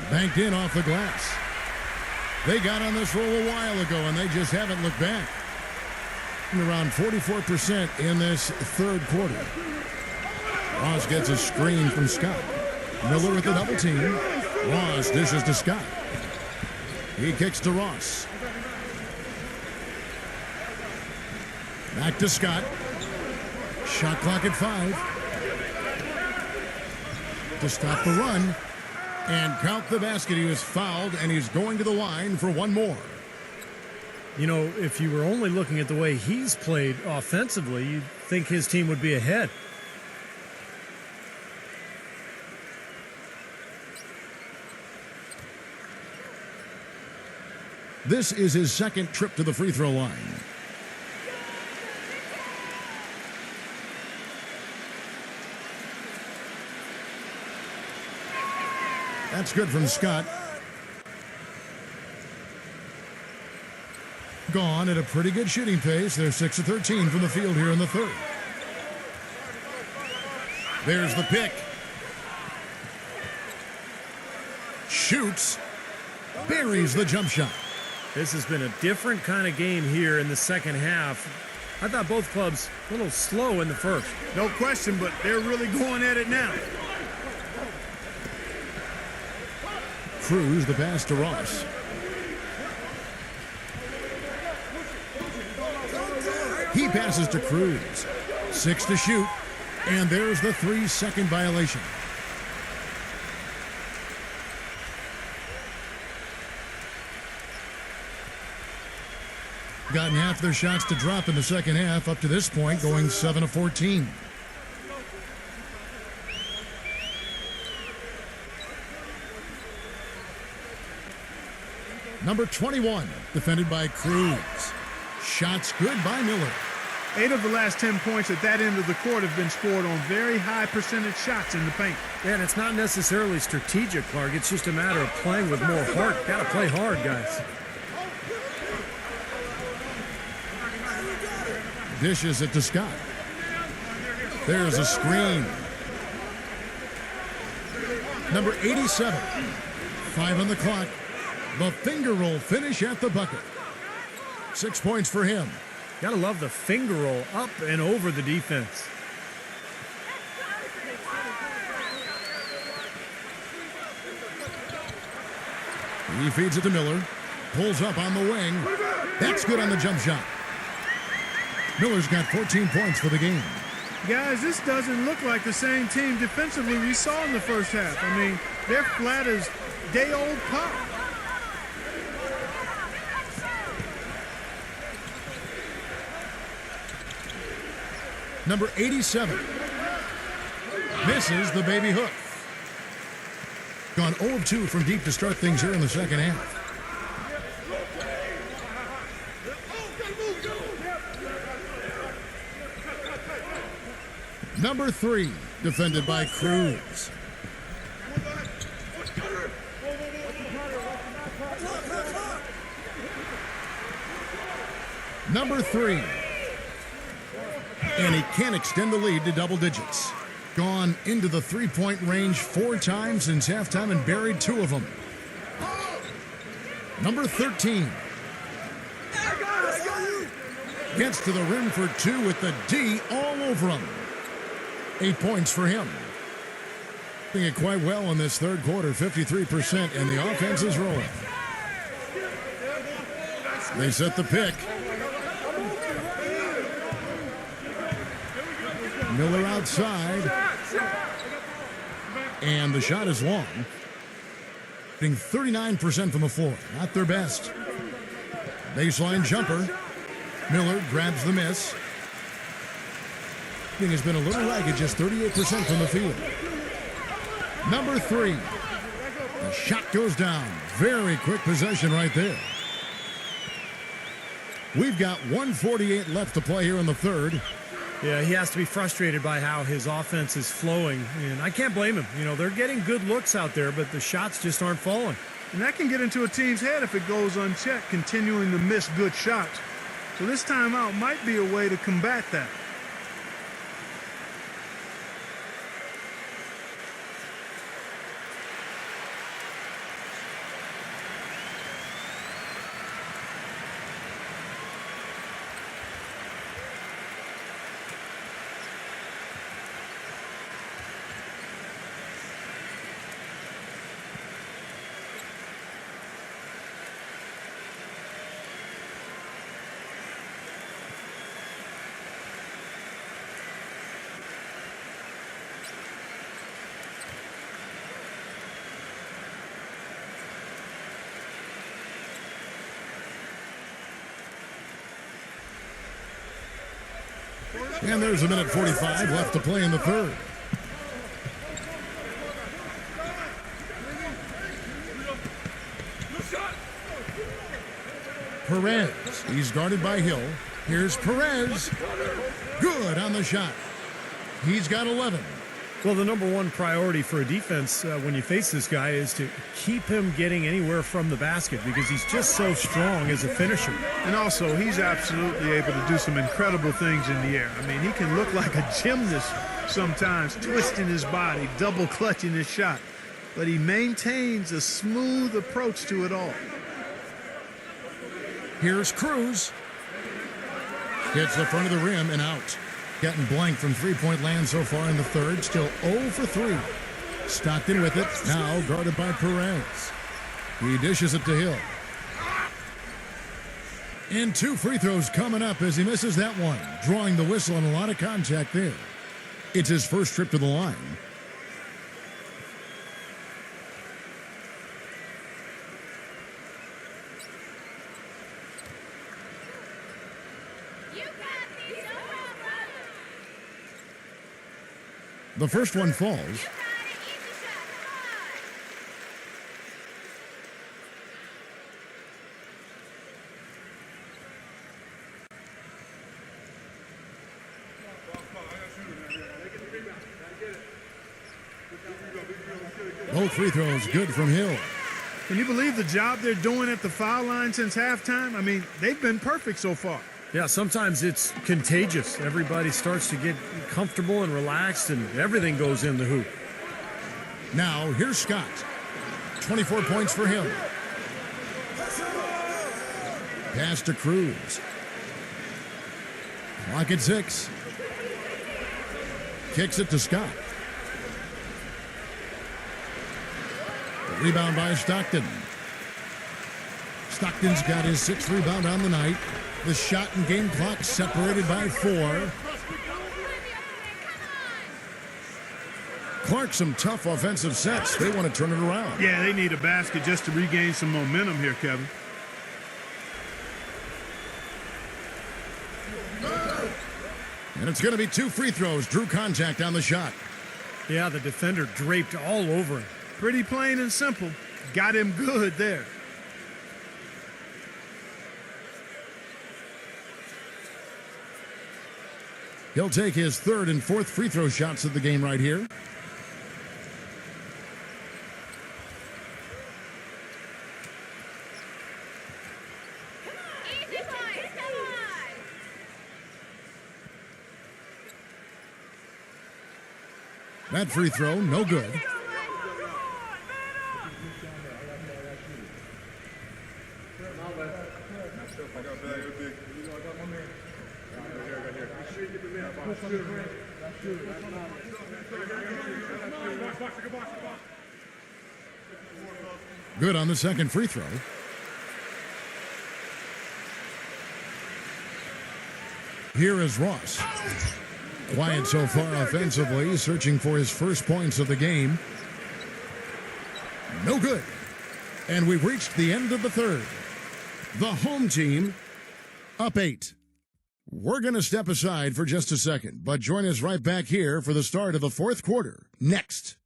Banked in off the glass. They got on this roll a while ago, and they just haven't looked back. Around 44% in this third quarter. Ross gets a screen from Scott. Miller with the double team. Ross dishes to Scott. He kicks to Ross. Back to Scott. Shot clock at 5. To stop the run. And count the basket. He was fouled, and he's going to the line for one more. You know, if you were only looking at the way he's played offensively, you'd think his team would be ahead. This is his second trip to the free throw line. That's good from Scott. Gone at a pretty good shooting pace. They're 6 of 13 from the field here in the third. There's the pick. Shoots. Buries the jump shot. This has been a different kind of game here in the second half. I thought both clubs a little slow in the first. No question, but they're really going at it now. Cruz the pass to Ross. He passes to Cruz. 6 to shoot. And there's the 3-second violation. Gotten half their shots to drop in the second half up to this point, going 7 of 14. Number 21, defended by Cruz. Shots good by Miller. 8 of the last 10 points at that end of the court have been scored on very high percentage shots in the paint. Yeah, and it's not necessarily strategic, Clark. It's just a matter of playing with more heart. Got to play hard, guys. Dishes it to Scott. There's a screen. Number 87. 5 on the clock. The finger roll finish at the bucket. 6 points for him. Gotta love the finger roll up and over the defense. He feeds it to Miller. Pulls up on the wing. That's good on the jump shot. Miller's got 14 points for the game. Guys, this doesn't look like the same team defensively we saw in the first half. I mean, they're flat as day-old pop. Number 87. Misses the baby hook. Gone 0 of 2 from deep to start things here in the second half. Number 3, defended by Cruz. Number 3. And he can't extend the lead to double digits. Gone into the three-point range 4 times since halftime and buried 2 of them. Number 13. Gets to the rim for 2 with the D all over him. 8 points for him. Doing it quite well in this third quarter, 53%, and the offense is rolling. They set the pick. Miller outside. And the shot is long. Hitting 39% from the floor. Not their best. Baseline jumper. Miller grabs the miss. Shooting has been a little ragged, just 38% from the field. Number 3. The shot goes down. Very quick possession right there. We've got 1:48 left to play here in the third. Yeah, he has to be frustrated by how his offense is flowing, and I can't blame him. You know, they're getting good looks out there, but the shots just aren't falling. And that can get into a team's head if it goes unchecked, continuing to miss good shots. So this timeout might be a way to combat that. And there's a minute 45 left to play in the third. Perez, he's guarded by Hill. Here's Perez. Good on the shot. He's got 11. Well, the number one priority for a defense when you face this guy is to keep him getting anywhere from the basket because he's just so strong as a finisher. And also, he's absolutely able to do some incredible things in the air. I mean, he can look like a gymnast sometimes, twisting his body, double clutching his shot. But he maintains a smooth approach to it all. Here's Cruz. Hits the front of the rim and out. Getting blank from three-point land so far in the third. Still 0 for 3. Stockton with it. Now guarded by Perez. He dishes it to Hill. And 2 free throws coming up as he misses that one. Drawing the whistle and a lot of contact there. It's his first trip to the line. The first one falls. Both free throws good from Hill. Can you believe the job they're doing at the foul line since halftime? I mean, they've been perfect so far. Yeah, sometimes it's contagious. Everybody starts to get comfortable and relaxed, and everything goes in the hoop. Now, here's Scott. 24 points for him. Pass to Cruz. Clock at 6. Kicks it to Scott. Rebound by Stockton. Stockton's got his 6th rebound on the night. The shot and game clock separated by 4. Clark, some tough offensive sets. They want to turn it around. Yeah, they need a basket just to regain some momentum here, Kevin. And it's going to be 2 free throws. Drew contact on the shot. Yeah, the defender draped all over him. Pretty plain and simple. Got him good there. He'll take his 3rd and 4th free throw shots of the game right here. That free throw, no good. Good on the second free throw. Here is Ross. Quiet so far offensively, searching for his first points of the game. No good. And we've reached the end of the third. The home team up 8. We're going to step aside for just a second, but join us right back here for the start of the 4th quarter next.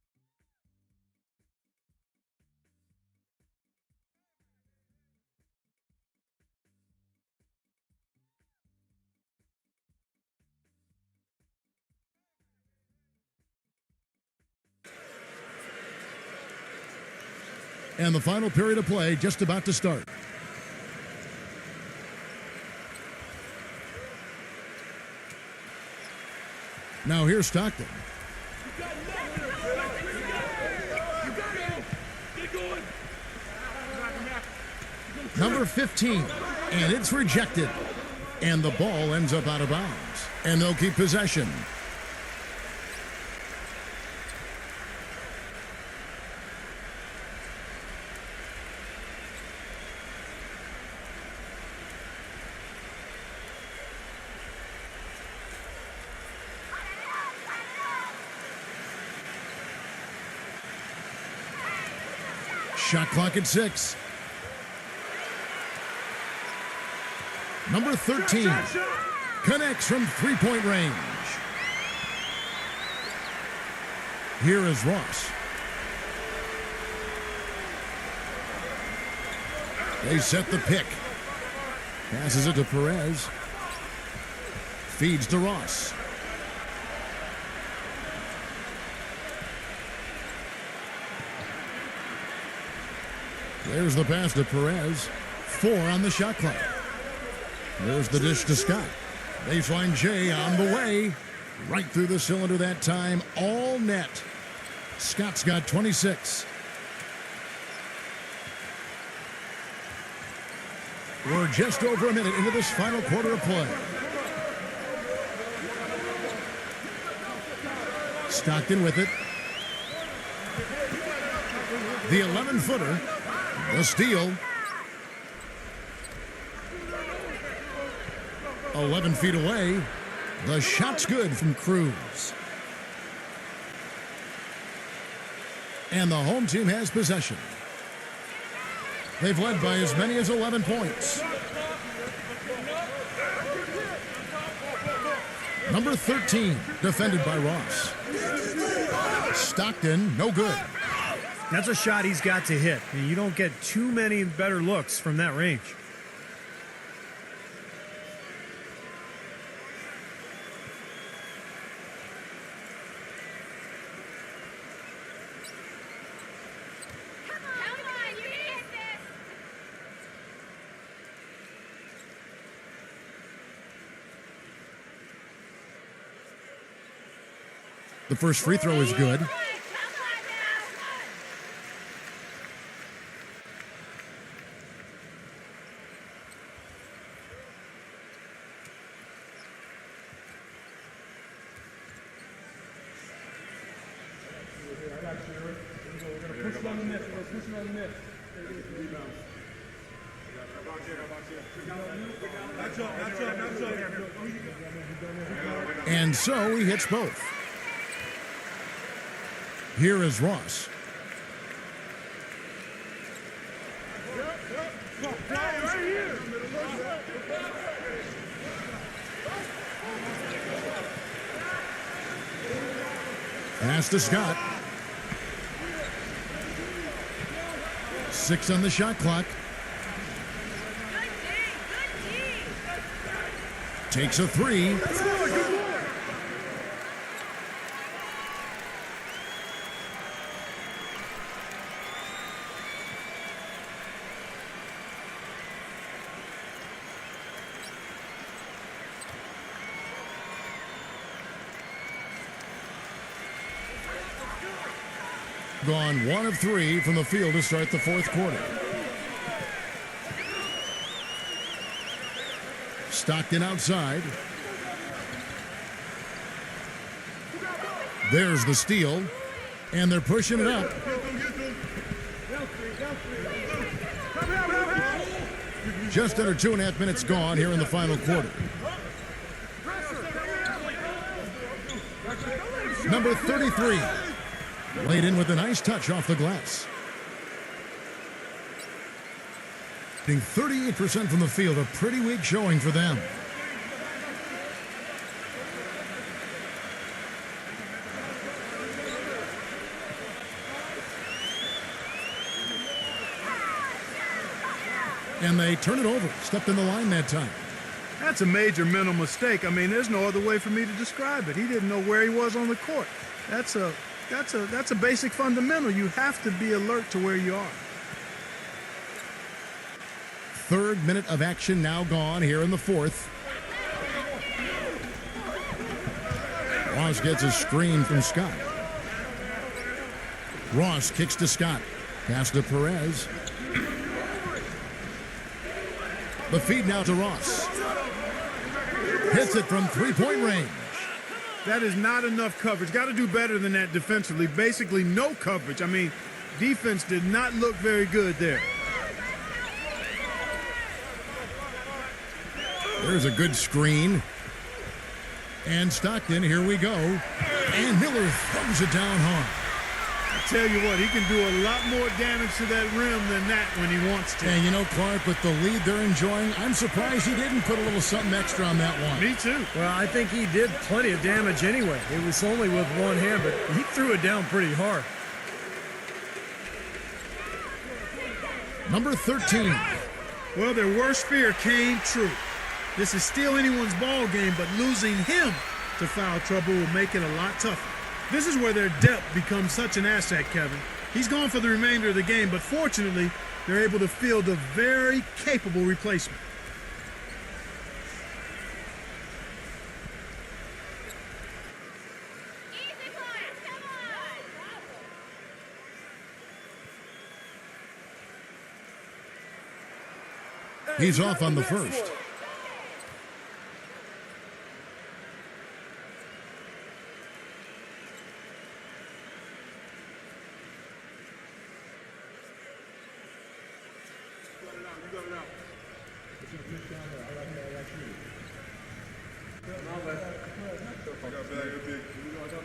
And the final period of play just about to start. Now here's Stockton. Number 15, and it's rejected. And the ball ends up out of bounds. And they'll keep possession. Shot clock at 6. Number 13 connects from three-point range. Here is Ross. They set the pick. Passes it to Perez. Feeds to Ross. There's the pass to Perez. 4 on the shot clock. There's the dish to Scott. Baseline J on the way. Right through the cylinder that time. All net. Scott's got 26. We're just over a minute into this final quarter of play. Stockton with it. The 11-footer. The steal. 11 feet away. The shot's good from Cruz. And the home team has possession. They've led by as many as 11 points. Number 13, defended by Ross. Stockton, no good. That's a shot he's got to hit. You don't get too many better looks from that range. The first free throw is good. And so he hits both. Here is Ross. Pass to Scott. 6 on the shot clock. Takes a 3. Gone 1 of 3 from the field to start the fourth quarter. Stockton outside. There's the steal. And they're pushing it up. Just under 2.5 minutes gone here in the final quarter. Number 33. Laid in with a nice touch off the glass. Hitting 38% from the field, a pretty weak showing for them. And they turn it over. Stepped in the line that time. That's a major mental mistake. I mean, there's no other way for me to describe it. He didn't know where he was on the court. That's a basic fundamental. You have to be alert to where you are. Third minute of action now gone here in the fourth. Ross gets a screen from Scott. Ross kicks to Scott. Pass to Perez. The feed now to Ross. Hits it from three-point range. That is not enough coverage. Got to do better than that defensively. Basically no coverage. I mean, defense did not look very good there. There's a good screen. And Stockton, here we go. And Miller throws it down hard. I tell you what, he can do a lot more damage to that rim than that when he wants to. And you know, Clark, with the lead they're enjoying, I'm surprised he didn't put a little something extra on that one. Me too. Well, I think he did plenty of damage anyway. It was only with one hand, but he threw it down pretty hard. Number 13. Well, their worst fear came true. This is still anyone's ball game, but losing him to foul trouble will make it a lot tougher. This is where their depth becomes such an asset, Kevin. He's gone for the remainder of the game, but fortunately, they're able to field a very capable replacement. He's off on the first.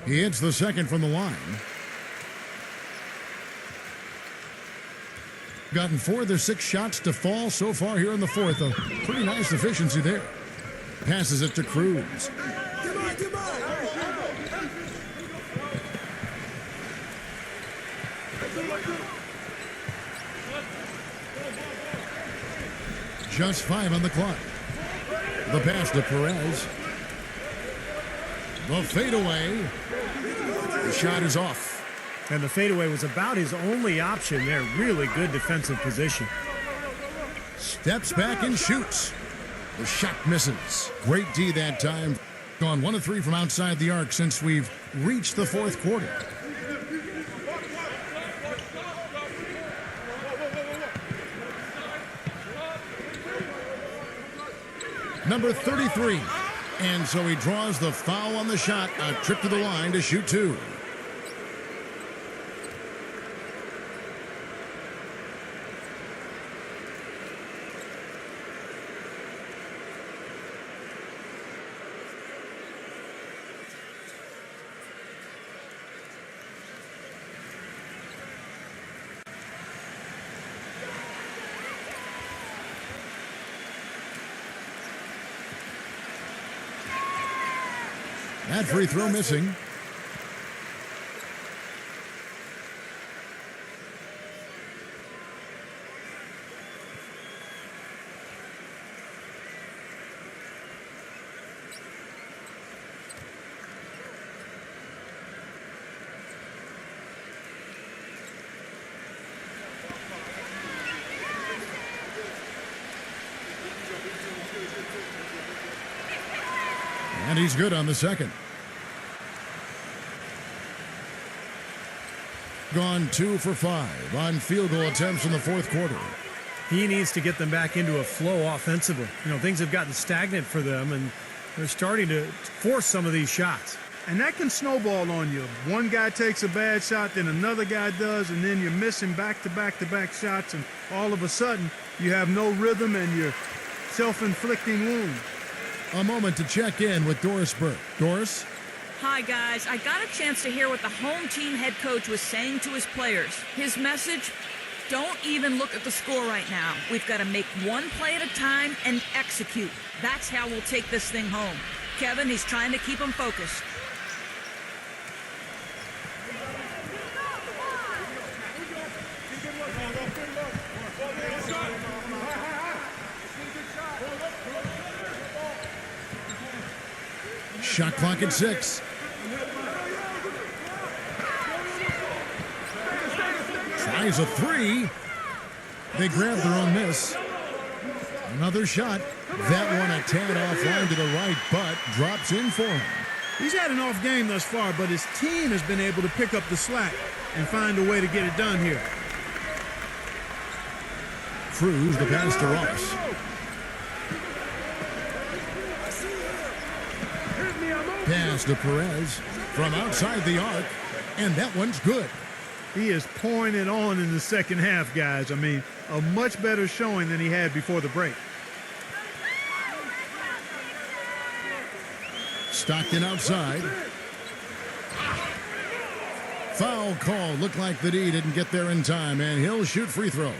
He hits the second from the line. Gotten 4 of their 6 shots to fall so far here in the fourth. A pretty nice efficiency there. Passes it to Cruz. Just 5 on the clock. The pass to Perez. The fadeaway. The shot is off. And the fadeaway was about his only option there. Really good defensive position. Steps back and shoots. The shot misses. Great D that time. Gone 1 of 3 from outside the arc since we've reached the fourth quarter. Number 33. And so he draws the foul on the shot. A trip to the line to shoot 2. That free throw missing. And he's good on the second. Gone 2 for 5 on field goal attempts in the fourth quarter. He needs to get them back into a flow offensively. You know, things have gotten stagnant for them, and they're starting to force some of these shots. And that can snowball on you. One guy takes a bad shot, then another guy does, and then you're missing back-to-back-to-back shots, and all of a sudden, you have no rhythm and you're self-inflicting wound. A moment to check in with Doris Burke. Doris? Hi, guys. I got a chance to hear what the home team head coach was saying to his players. His message, don't even look at the score right now. We've got to make one play at a time and execute. That's how we'll take this thing home. Kevin, he's trying to keep them focused. Shot clock at 6. Tries a 3. They grab their own miss. Another shot. That one a tad offline to the right, but drops in for him. He's had an off game thus far, but his team has been able to pick up the slack and find a way to get it done here. Cruz, the pass to Ross. Pass to Perez from outside the arc, and that one's good. He is pouring it on in the second half, guys. I mean, a much better showing than he had before the break. Stockton outside. Foul call. Looked like the D didn't get there in time, and he'll shoot free throws.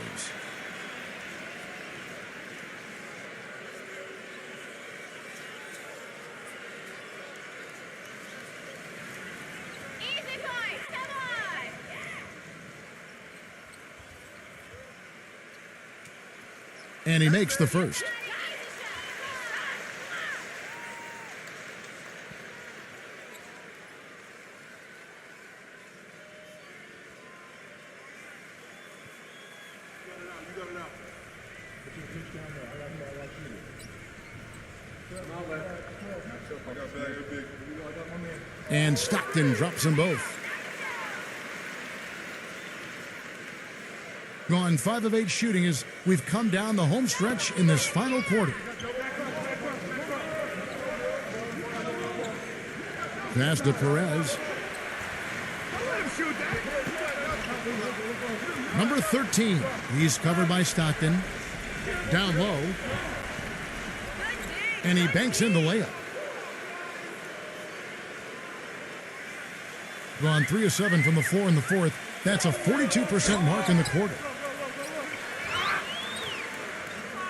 And he makes the first. And Stockton drops them both. Gone 5 of 8 shooting as we've come down the home stretch in this final quarter. Pass to Perez. Number 13. He's covered by Stockton. Down low. And he banks in the layup. Gone 3 of 7 from the floor in the fourth. That's a 42% mark in the quarter.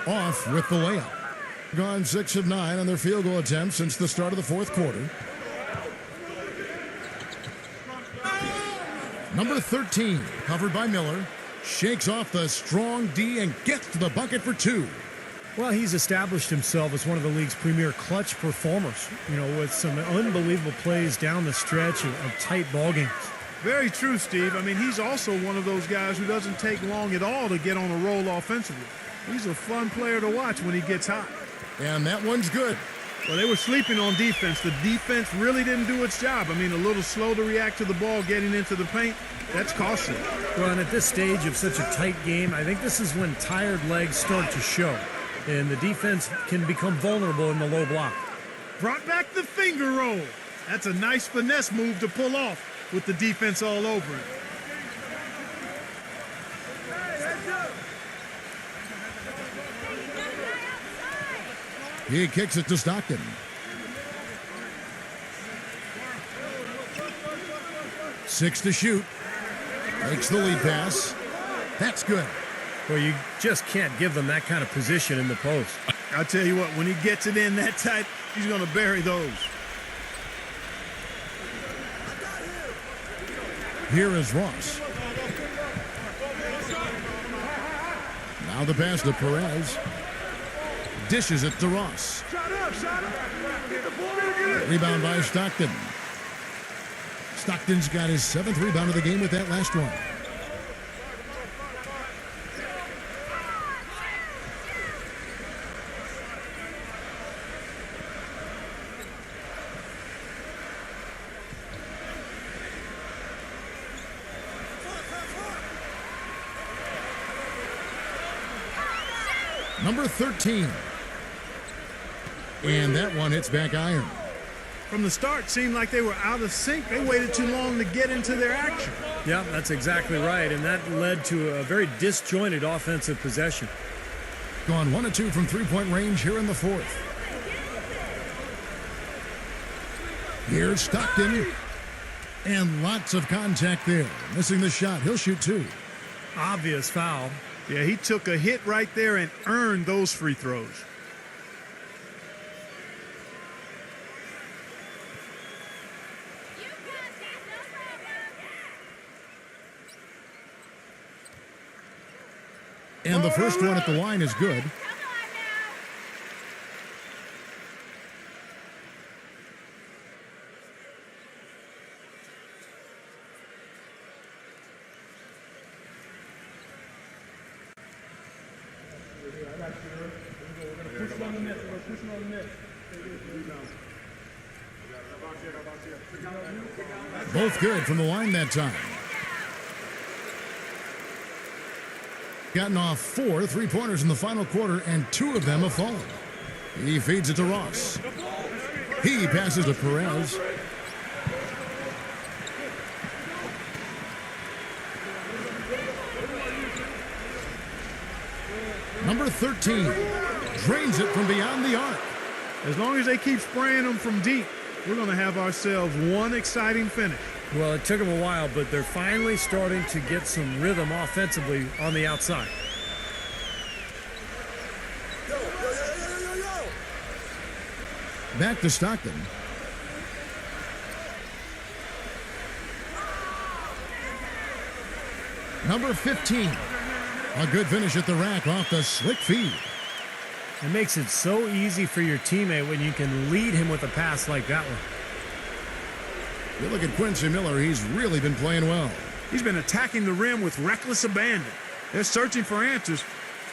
Off with the layup. Gone 6 of 9 on their field goal attempts since the start of the fourth quarter. Number 13, covered by Miller, shakes off the strong D and gets to the bucket for 2. Well, he's established himself as one of the league's premier clutch performers, with some unbelievable plays down the stretch of tight ball games. Very true, Steve. I mean, he's also one of those guys who doesn't take long at all to get on a roll offensively. He's a fun player to watch when he gets hot. And that one's good. Well, they were sleeping on defense. The defense really didn't do its job. I mean, a little slow to react to the ball getting into the paint. That's costly. Well, and at this stage of such a tight game, I think this is when tired legs start to show. And the defense can become vulnerable in the low block. Brought back the finger roll. That's a nice finesse move to pull off with the defense all over it. He kicks it to Stockton. Six to shoot. Makes the lead pass. That's good. Well, you just can't give them that kind of position in the post. I'll tell you what, when he gets it in that tight, he's going to bury those. Here is Ross. Now the pass to Perez. Dishes it to Ross. Rebound by Stockton. Stockton's got his 7th rebound of the game with that last one. Number 13. And that one hits back iron. From the start, seemed like they were out of sync. They waited too long to get into their action. Yeah, that's exactly right. And that led to a very disjointed offensive possession. Gone 1 of 2 from three-point range here in the fourth. Here's Stockton. And lots of contact there. Missing the shot. He'll shoot 2. Obvious foul. Yeah, he took a hit right there and earned those free throws. And the first one at the line is good. Both good from the line that time. Gotten off 4 3-pointers in the final quarter, and 2 of them have fallen. He feeds it to Ross. He passes to Perez. Number 13 drains it from beyond the arc. As long as they keep spraying them from deep, we're going to have ourselves one exciting finish. Well, it took them a while, but they're finally starting to get some rhythm offensively on the outside. Back to Stockton. Number 15. A good finish at the rack off the slick feed. It makes it so easy for your teammate when you can lead him with a pass like that one. You look at Quincy Miller, he's really been playing well. He's been attacking the rim with reckless abandon. They're searching for answers.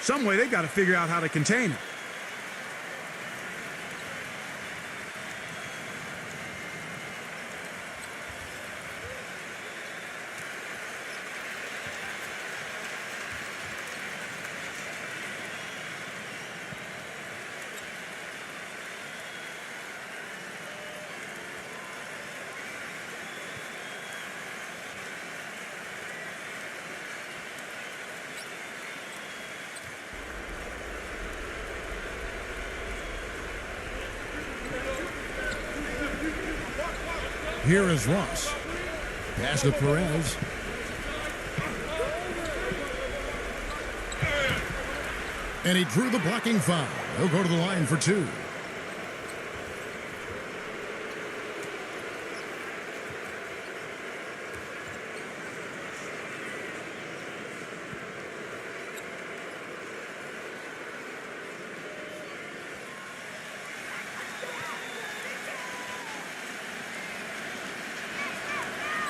Some way they got to figure out how to contain it. Here is Ross. Pass to Perez. And he drew the blocking foul. He'll go to the line for two.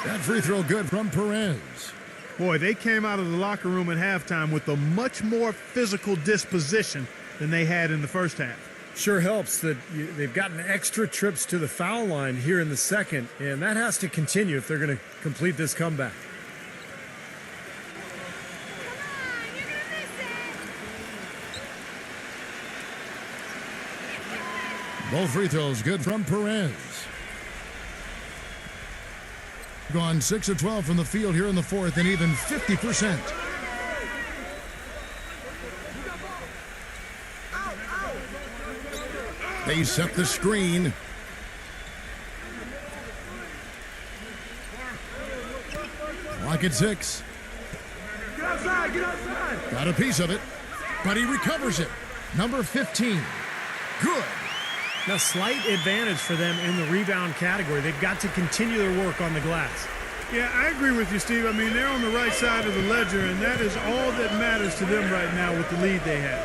That free throw good from Perez. Boy, they came out of the locker room at halftime with a much more physical disposition than they had in the first half. Sure helps that they've gotten extra trips to the foul line here in the second, and that has to continue if they're going to complete this comeback. Both free throws good from Perez. Gone 6 of 12 from the field here in the fourth, and even 50%. They set the screen. Clock at 6. Get outside, get outside. Got a piece of it, but he recovers it. Number 15. Good. Now, slight advantage for them in the rebound category. They've got to continue their work on the glass. Yeah, I agree with you, Steve. I mean, they're on the right side of the ledger, and that is all that matters to them right now with the lead they have.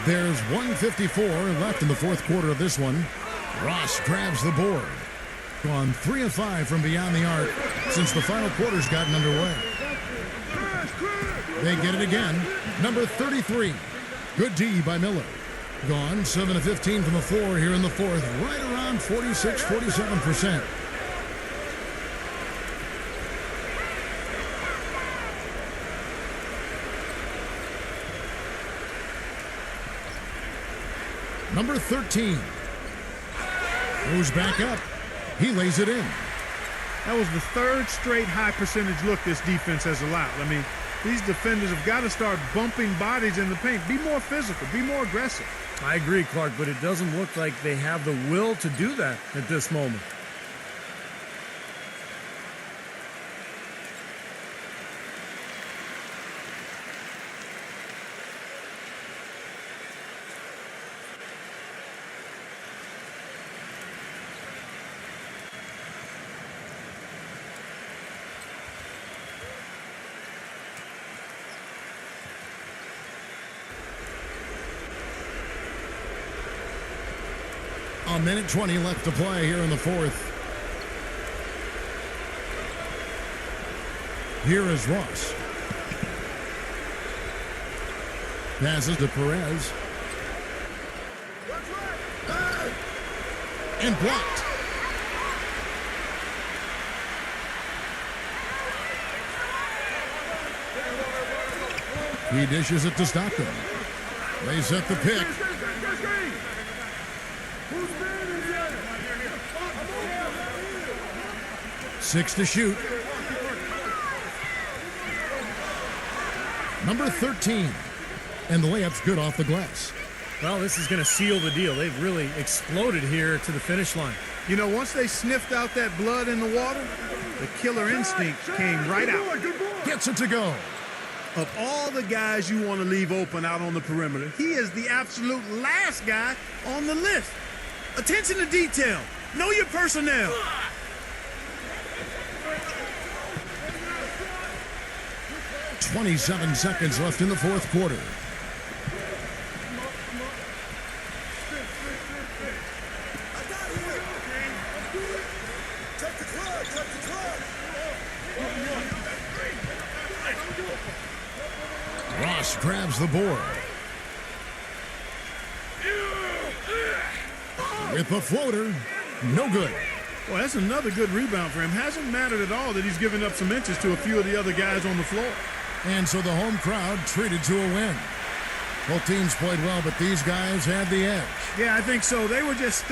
There's 1:54 left in the fourth quarter of this one. Ross grabs the board. Gone 3 of 5 from beyond the arc since the final quarter's gotten underway. They get it again. Number 33. Good D by Miller. Gone 7 of 15 from the floor here in the fourth. Right around 46-47%. Number 13. Goes back up. He lays it in. That was the third straight high percentage look this defense has allowed. I mean, these defenders have got to start bumping bodies in the paint. Be more physical. Be more aggressive. I agree, Clark, but it doesn't look like they have the will to do that at this moment. A minute 20 left to play here in the fourth. Here is Ross. Passes to Perez. And blocked. He dishes it to Stockton. They set the pick. 6 to shoot. Number 13. And the layup's good off the glass. Well, this is going to seal the deal. They've really exploded here to the finish line. You know, once they sniffed out that blood in the water, the killer instinct came right out. Gets it to go. Of all the guys you want to leave open out on the perimeter, he is the absolute last guy on the list. Attention to detail. Know your personnel. .27 seconds left in the fourth quarter. Ross grabs the board. With the floater, no good. Well, that's another good rebound for him. Hasn't mattered at all that he's given up some inches to a few of the other guys on the floor. And so the home crowd treated to a win. Both teams played well, but these guys had the edge. Yeah, I think so. They were just